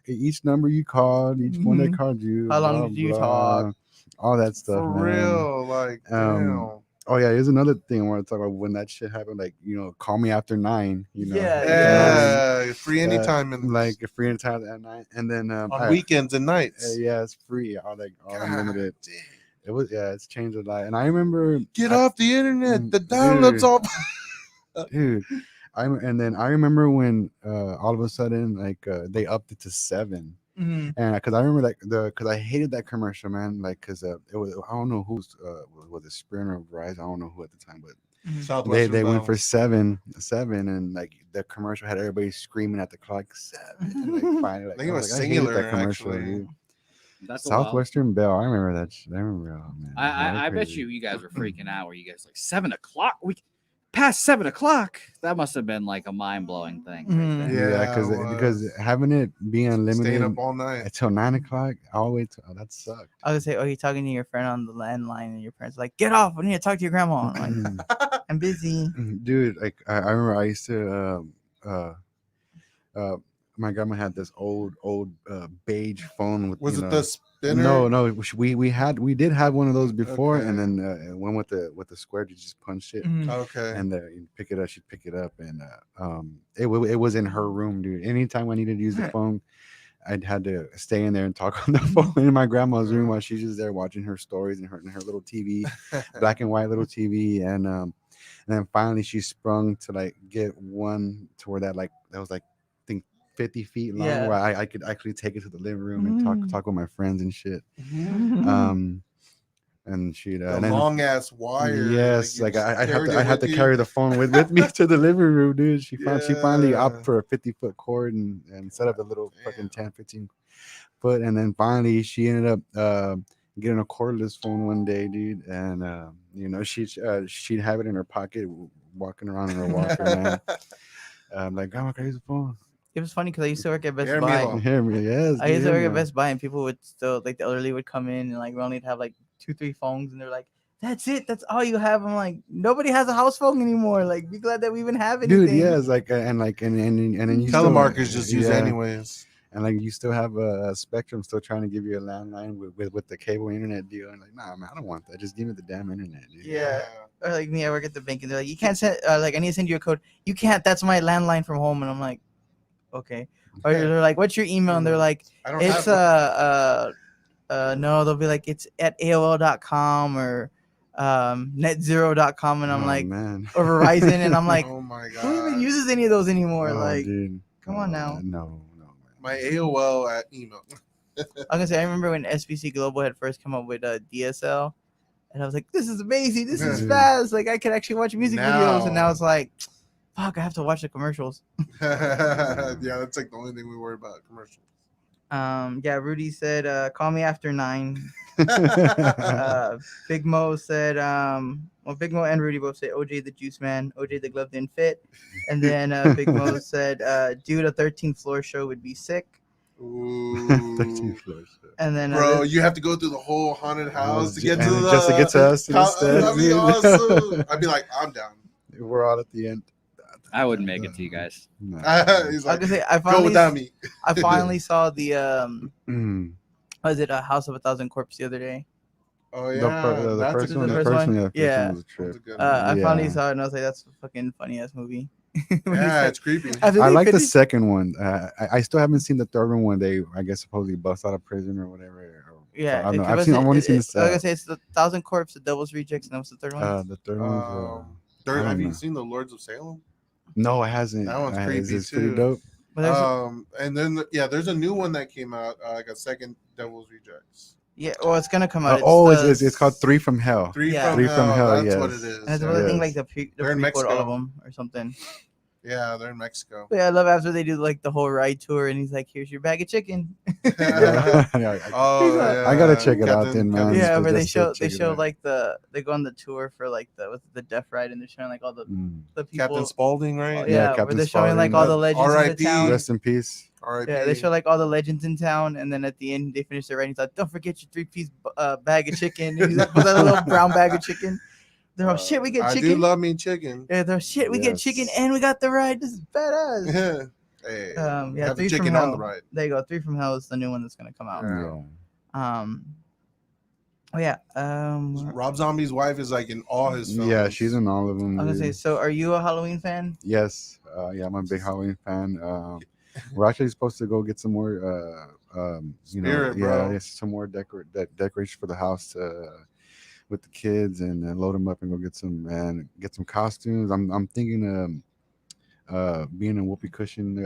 each number you called, each one that Mhm. called you. How long blah, did you blah, talk? All that stuff, For man. real. Like, damn. Oh yeah, here's another thing I want to talk about. When that shit happened, like call me after 9. Yeah, Yeah. Free anytime. And like free anytime at 9, and then on weekends and nights. yeah, it's free. All God unlimited. damn. It was it's changed a lot. And I remember Get off the internet. The download's dude. all. Dude. And then I remember when all of a sudden they upped it to 7. Mhm. And because I remember because I hated that commercial, man. Like because it was, I don't know who's was it Sprint or Verizon, I don't know who at the time, but they went for 7, and like the commercial had everybody screaming at the clock 7. Like finally, I think it was I hated singular, that commercial, actually. dude. That's a while. Southwestern Bell, I remember that shit. I remember, oh man. I bet you guys were freaking out. Were you guys like 7 o'clock? Past 7 o'clock? That must have been like a mind blowing thing. Mhm. Right there. Yeah, it because was. having it be unlimited Staying up all night. until 9 o'clock, all the way to that sucked. I was gonna say, you're talking to your friend on the landline, and your parents are like, "Get off! I need to talk to your grandma." I'm like, "I'm busy." Dude, like I remember I used to my grandma had this old beige phone with Was you it know- the spinner? No, we did have one of those before, and then one with the square, you just punch it, Mhm. Okay. and you pick it up. She'd pick it up, and it was in her room, dude. Anytime I needed to use the phone, I'd had to stay in there and talk on the phone in my grandma's room while she's just there watching her stories and her little TV, black and white little TV, and then finally she sprung to like get one to where that was like I think 50 feet long, Yeah. where I could actually take it to the living room and talk with my friends and shit. And she'd The and then, long ass wire. yes, you like just I carried it had to with you. carry the phone with me to the living room, dude. She finally Yeah. opted for a 50-foot cord and set up a little fucking 10-15 foot, and then finally she ended up getting a cordless phone one day, dude, and she'd have it in her pocket walking around in her walker, man. Like, grandma, can I use the phone? It was funny because I used to work at Best Hear me, Buy. Mom. Hear me, yes. I used to dude, work at man. Best Buy, and people would still like the elderly would come in, and like we only have like 2-3 phones, and they're like, "That's it. That's all you have." I'm like, nobody has a house phone anymore. Like, be glad that we even have anything. Dude, yes, like and then you Telemarketers still, just use it anyways. and like you still have a Spectrum still trying to give you a landline with the cable internet deal, and like, nah, man, I don't want that. Just give me the damn internet, dude. Yeah. Or like me, I work at the bank, and they're like, "You can't send. Like, I need to send you a code. You can't. That's my landline from home." And I'm like, "Okay." Or they're like, "What's your email?" And they're like, I don't "It's have no." They'll be like, "It's at AOL.com or netzero.com," and I'm Oh, like, man. or Verizon, and I'm like, oh my god. who even uses any of those anymore? Oh, Like, dude. come on now. No, man. My AOL at email. I'm gonna say I remember when SBC Global had first come up with DSL, and I was like, "This is amazing! This is Yeah. fast! Like, I could actually watch music videos." And now Now- it's like, "Fuck! I have to watch the commercials." Yeah, that's like the only thing we worry about commercials. Yeah. Rudy said, "Call me after 9." Mm. Big Mo said, well, Big Mo and Rudy both said OJ the Juice Man, OJ the Glove didn't fit, and then Big Mo said, "Dude, a 13th floor show would be sick." Ooh. 13 floors. And then Bro, you have to go through the whole haunted house to get to and the just to get to us That'd be instead. awesome. I'd be like, I'm down. We're all at the end. I wouldn't make it to you guys. No. He's I was like, gonna say I go finally without me. I finally saw the Mm. was it a House of a Thousand Corpses the other day? Oh The, yeah, the that's first a one, the the first first one? one, yeah, the first Yeah. one was a That trip. was a good I finally Yeah. saw it and I was like, that's a fucking funny ass movie. When Yeah, he's it's creepy. after I they like the finish- second one. I still haven't seen the third one when they, I guess, supposedly bust out of prison or whatever. Yeah, I don't know. it I've was seen. it- I've only it- seen it- this. I was gonna say it's the Thousand Corpse, the Devil's Rejects, and that was the third one. The third one's. I Have don't you know. seen the Lords of Salem? No, it hasn't. That one's It's creepy, pretty too. dope. But there's And then there's a new one that came out, like a second Devil's Rejects. well, it's gonna come out. It's called Three from Hell. Three Yeah. from Three Hell. from Hell, That's what yes. it is. And it's yeah. I think Yes. like the They're in prequel to all of Mexico. them or something. Yeah, they're in Mexico. But yeah, I love after they do like the whole ride tour and he's like, "Here's your bag of chicken." Yeah. Oh, yeah. I gotta check it out then, man. Captain- Yeah, where they Just to show check it out. like they go on the tour for like the death ride and they're showing like all the people. Captain Spaulding, right? Oh, Yeah, yeah, where Captain they're showing like Spaulding. all the legends in the R.I.P. town. Rest in peace. R.I.P. Yeah, they show like all the legends in town, and then at the end they finish their writing. He's like, "Don't forget your 3-piece bag of chicken." And he's like, "Put that little brown bag of chicken." They're all shit. We get I chicken. do love me chicken. Yeah, they're shit. We get chicken, Yes. and we got the ride. This is badass. Hey, Yeah, have the Three chicken from on Hell. the ride. There you go. Three from Hell is the new one that's gonna come out. Yeah. Oh yeah. Rob Zombie's wife is like in all his films. Yeah, she's in all of them. I was gonna say. dude. So, are you a Halloween fan? Yes. Yeah, I'm a big Halloween fan. We're actually supposed to go get some more, Spirit, bro. yeah, some more decorations for the house with the kids and load them up and go get some costumes. I'm thinking being a whoopee cushion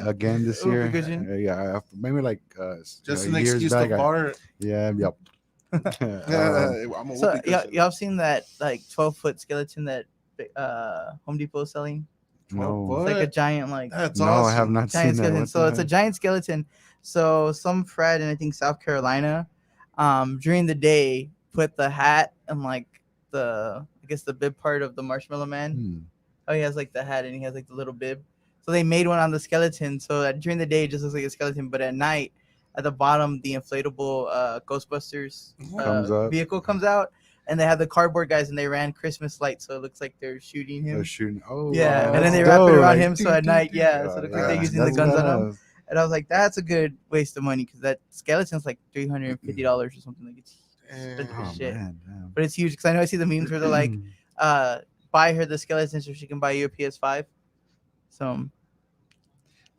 again this Whoopee year. cushion? Yeah, maybe like Just an years excuse back, to fart. yep. I'm a So, whoopee cushion. y'all seen that like 12-foot skeleton that Home Depot is selling? No, What? It's like a giant like That's no, awesome. I have not giant seen that. skeleton. What So the it's a heck? giant skeleton. So some Fred in I think South Carolina, during the day put the hat and like I guess the bib part of the Marshmallow Man. Hmm. Oh, he has like the hat and he has like the little bib. So they made one on the skeleton. So that during the day it just looks like a skeleton, but at night, at the bottom, the inflatable Ghostbusters Comes up. vehicle comes out, and they have the cardboard guys and they ran Christmas lights, so it looks like they're shooting him. They're shooting. Oh, Yeah, and then that's they wrap it dope, around like, him, so at night, yeah, so it looks like they're yeah, using the that's guns on him. badass. And I was like, that's a good waste of money because that skeleton's like $350 or something. Like it's expensive Oh, as shit, man, damn. but it's huge because I know I see the memes where they're like, buy her the skeleton so she can buy you a PS5. So,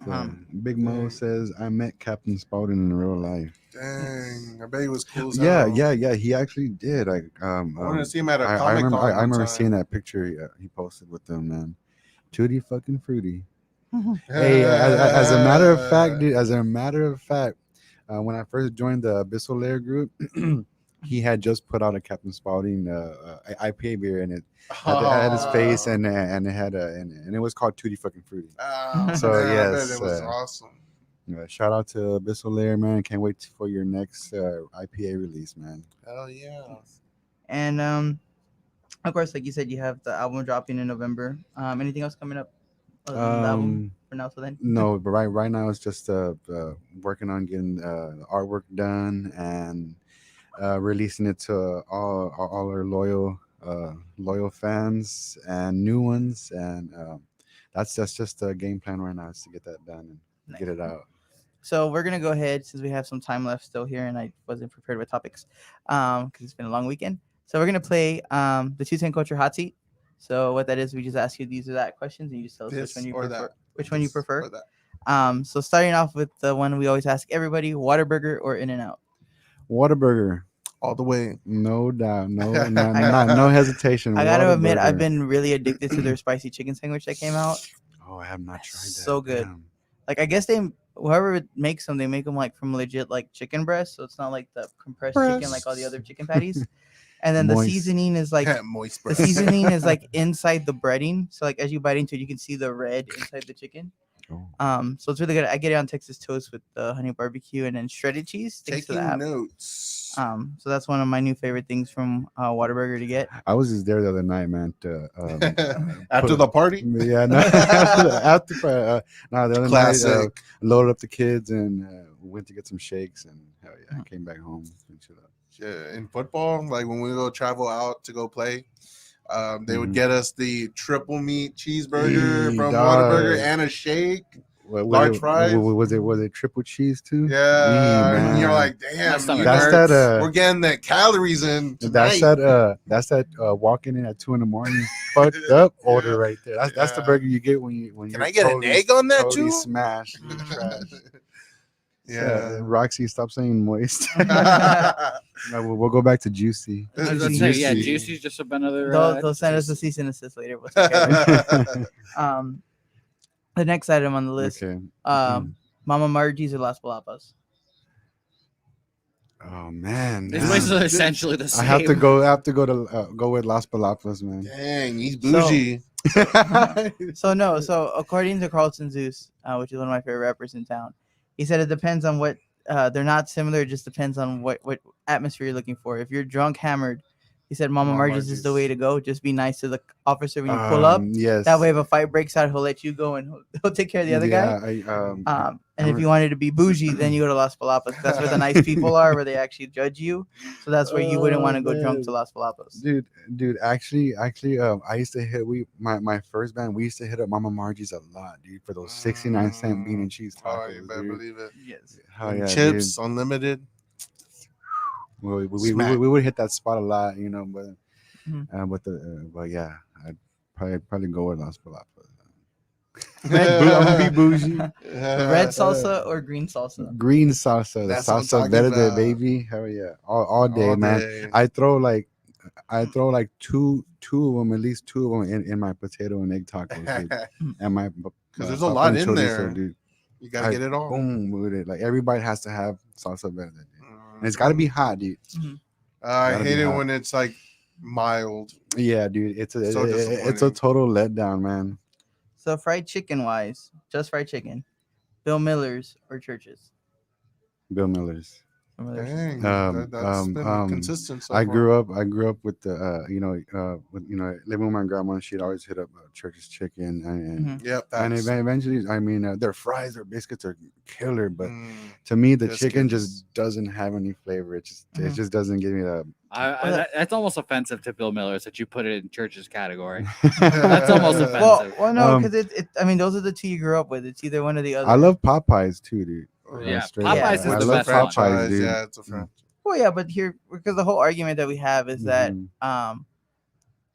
So, Big Mo says, I met Captain Spaulding in real life. Dang, I bet he was cool. As Yeah, hell. he actually did. I I want to see him at a I Comic remember, Con. I remember seeing that picture he posted with them, man. Tutti fucking fruity. Hey, as a matter of fact, dude. As a matter of fact, when I first joined the Abyssal Lair group, he had just put out a Captain Spaulding IPA beer, and it had his face, and it had and it was called Tutti fucking fruity. So, man, I yes, bet it was awesome. Shout out to Abyssal Lair, man. Can't wait for your next IPA release, man. Hell yeah. and of course, like you said, you have the album dropping in November. Anything else coming up other than the album for now? So then, No, but right now it's just working on getting the artwork done and releasing it to all our loyal fans and new ones, and that's just the game plan right now is to get that done and get it out. So we're gonna go ahead since we have some time left still here, and I wasn't prepared with topics, because it's been a long weekend. So we're gonna play the 210 Culture Hot Seat. So what that is, we just ask you these or that questions, and you just tell us This which one you or prefer. that. Which one you This prefer? or that. So starting off with the one we always ask everybody: Whataburger or In-N-Out? Whataburger, All the way. no doubt, no hesitation. I gotta admit, I've Whataburger. been really addicted to their spicy chicken sandwich that came out. Oh, I have not tried that. So good. Damn. Like I guess whoever makes them, they make them like from legit like chicken breast, so it's not like the compressed chicken like all the other chicken patties. And then the Moist. seasoning is like Moist the breast. seasoning is like inside the breading, so like as you bite into it, you can see the red inside the chicken. Oh. So it's really good. I get it on Texas toast with the honey barbecue and then shredded cheese. Thanks to the Taking app. notes. So that's one of my new favorite things from Whataburger to get. I was just there the other night, man. To, After put- the party? Yeah, no, after no, the other Classic. night, loaded up the kids and went to get some shakes, and hell yeah, I came back home and chill out. Yeah, in football, like when we go travel out to go play, They would Mhm. get us the triple meat cheeseburger Eee, from dog. Whataburger and a shake. What, Large fries. Was it triple cheese too? Yeah, Eee, and you're man. like, My damn, stomach That's hurts. that. we're getting that calories in tonight. That's that walking in at 2 a.m. fucked up order right there. That's the Yeah. burger you get when Can you're I get totally, an egg on that totally too? smashed in the trash. Yeah. Roxy, stop saying moist. Yeah. We'll go back to juicy. I was about to Juicy. say, yeah, Juicy. Juicy's just another. They'll send us a juicy. cease and assist later. We'll take care of it. The next item on the list, Okay. Mama Margie's or Las Palapas. Oh man. These man. places are essentially the same. I have to go to go with Las Palapas, man. Dang, he's bougie. So according to Carlton Zeus, which is one of my favorite rappers in town, he said it depends on what they're not similar. It just depends on what atmosphere you're looking for. If you're drunk, hammered, he said Mama Margie's is the way to go. Just be nice to the officer when you pull up. Yes. That way, if a fight breaks out, he'll let you go and he'll take care of the other guy. And if you wanted to be bougie, then you go to Las Palapas. That's where the nice people are, where they actually judge you. So that's where you wouldn't want to go drunk to Las Palapas. Dude, actually, I used to hit my first band. We used to hit up Mama Margie's a lot, dude, for those 69-cent bean and cheese Oh, tacos. you better dude. believe it. Yes. Hell And yeah, chips, dude. unlimited. We Smack. would hit that spot a lot, you know, but Mhm. but yeah, I'd probably go with Las Palapas. I'm Yeah. gonna be bougie. Red salsa or green salsa? Green salsa, the That's what I'm salsa talking verde, about. baby. Hell yeah, all day, man. day. I throw like two of them, at least two of them in my potato and egg tacos, dude. And my Because there's a lot in chorizo, there. dude. You gotta get it all. Boom with it. Like everybody has to have salsa verde, dude. And it's got to be hot, dude. I gotta hate be it hot. when it's like mild. Yeah, dude. It's So a disappointing. total letdown, man. So fried chicken wise, just fried chicken, Bill Miller's or Church's? Bill Miller's. Dang, Um, that's been um, consistent. So I far. grew up with the living with my grandma. She'd always hit up Church's Chicken, and Yep. and that's- eventually, I mean, their fries, their biscuits are killer. But Mm. to me, the Biscuits. chicken just doesn't have any flavor. It just doesn't give me that. That's almost offensive to Bill Miller's that you put it in Church's category. That's almost offensive. Well, no, because I mean, those are the two you grew up with. It's either one or the other. I love Popeyes too, dude. Yeah, Straight Popeyes up. is I the love best one. Popeyes, dude. Yeah, it's a franchise. Well, yeah, but here, because the whole argument that we have is that, Mhm.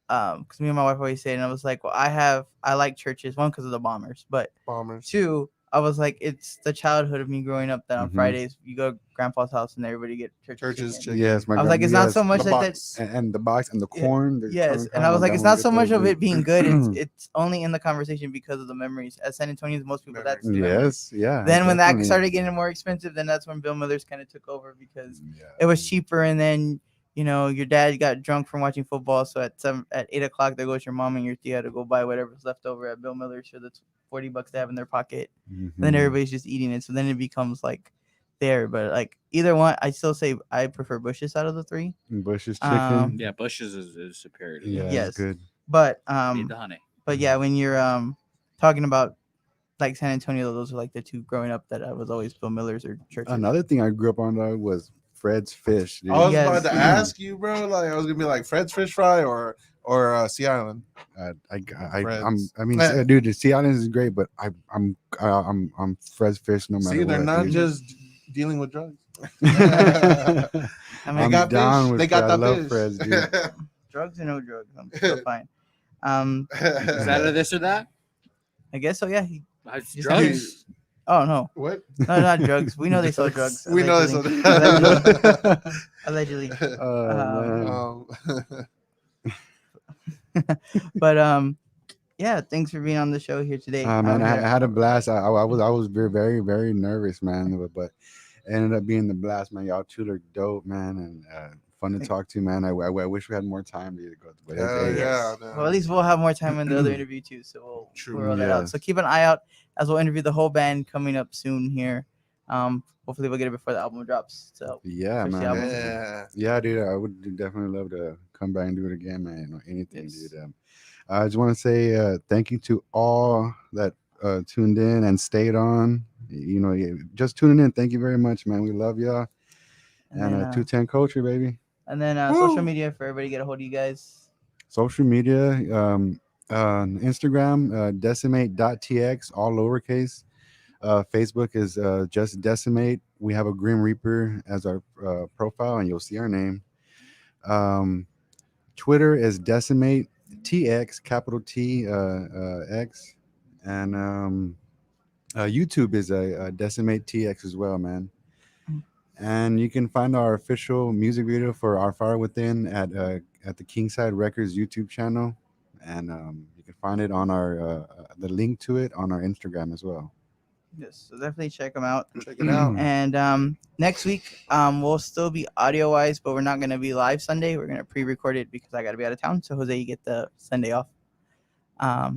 because me and my wife always say, and I was like, well, I like Churches, one because of the Bombers, but Bombers. two, I was like, it's the childhood of me growing up that on Mhm. Fridays you go to Grandpa's house and everybody get Church's chicken. chicken. Yes, my I was like, it's not so much The like box. that. and the box and the Yeah, corn. the Yes, corn and I was combo, like, that it's one not so gets much those, of it dude. being good. It's only in the conversation because of the memories. As San Antonians, most people that's the memories. Yes, yeah. Then when that definitely. started getting more expensive, then that's when Bill Miller's kind of took over because Yeah, it was cheaper. And then your dad got drunk from watching football, so at 8 o'clock there goes your mom and your tia to go buy whatever's left over at Bill Miller's for the $40 they have in their pocket. And then Mhm. everybody's just eating it, so then it becomes like there. But like either one, I still say I prefer Bush's out of the three. Bush's chicken. Um, Yeah, Bush's is superior to yeah, that. yes. it's good. But Need the honey. But yeah, when you're talking about like San Antonio, those are like the two growing up that I was always Bill Miller's or Church's. Another thing I grew up on though was Fred's Fish. Dude. I was Yes. about to ask you, bro. Like, I was gonna be like Fred's Fish Fry or Sea Island. I mean, Eh. dude, the Sea Islands is great, but I'm Fred's Fish no matter See, they're what. not dude. just dealing with drugs. I I'm mean, got down fish. with They got Fred. I that love fish. Fred's, dude. drugs or no drugs, I'm still fine. Is that a this or that? I guess so. Yeah. It's Just drugs. Oh no, What? no, not drugs. We know they sell drugs. We know this. Allegedly. Oh, man. But yeah. Thanks for being on the show here today. Man, I had a blast. I was very very nervous, man, but it ended up being the blast, man. Y'all two are dope, man, and fun to talk to, man. I wish we had more time to go. But Yeah. Well, at least we'll have more time in the other interview too, so True. we'll roll that out. So keep an eye out as we'll interview the whole band coming up soon here. Hopefully we'll get it before the album drops. So yeah, Push the man. album. Yeah. Yeah, dude, I would definitely love to come back and do it again, man. Or anything, Yes. dude. I just want to say thank you to all that tuned in and stayed on. Just tuning in. Thank you very much, man. We love y'all. And then, 210 Culture, baby. and then social media for everybody to get a hold of you guys. Social media, Instagram, decimate.tx, all lowercase. Facebook is just decimate. We have a Grim Reaper as our profile, and you'll see our name. Twitter is decimate tx, capital T X, and YouTube is a decimate tx as well, man. And you can find our official music video for Our Fire Within at the Kingside Records YouTube channel, and you can find it on our the link to it on our Instagram as well. Yes, so definitely check them out. Check it out. And next week, we'll still be audio wise, but we're not gonna be live Sunday. We're gonna pre-record it because I gotta be out of town. So Jose, you get the Sunday off. But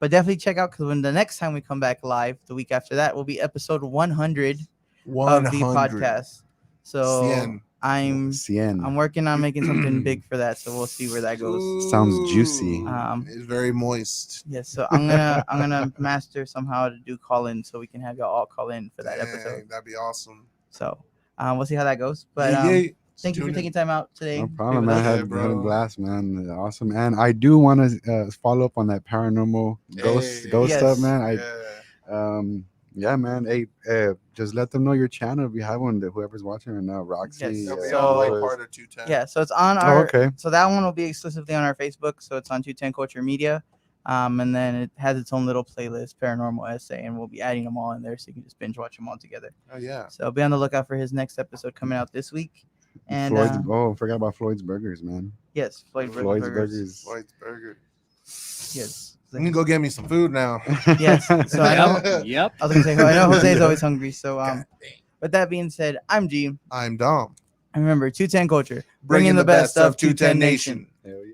definitely check out, because when the next time we come back live, the week after that, will be episode 100 of the podcast. So 100. I'm working on making something big for that. So we'll see where that goes. Sounds juicy. It's very moist. Yes, so I'm gonna master somehow to do call in, so we can have y'all all call in for that episode. That'd be awesome. So we'll see how that goes. But thank you for taking time out today. No problem, man. us. Had a blast, man. Awesome. And I do want to follow up on that paranormal ghost Yes. stuff, man. Yeah, man. Hey, just let them know your channel if you have one. Whoever's watching right now, Roxy. Yes. That'll be So- on like part of 210. Yeah, so it's on our. okay. So that one will be exclusively on our Facebook. So it's on 210 Culture Media. And then it has its own little playlist, Paranormal Essay, and we'll be adding them all in there, so you can just binge watch them all together. Oh yeah. So be on the lookout for his next episode coming out this week. And Forgot about Floyd's Burgers, man. yes, Floyd's Floyd's Burgers. Burgers. Floyd's Burger. Yes. I'm gonna go get me some food now. Yes. So I know. Yep. I was gonna say, I know Jose's always hungry. So with that being said, I'm G. I'm Dom. And remember, 210 Culture, bringing the best of 210 Nation. Hell yeah.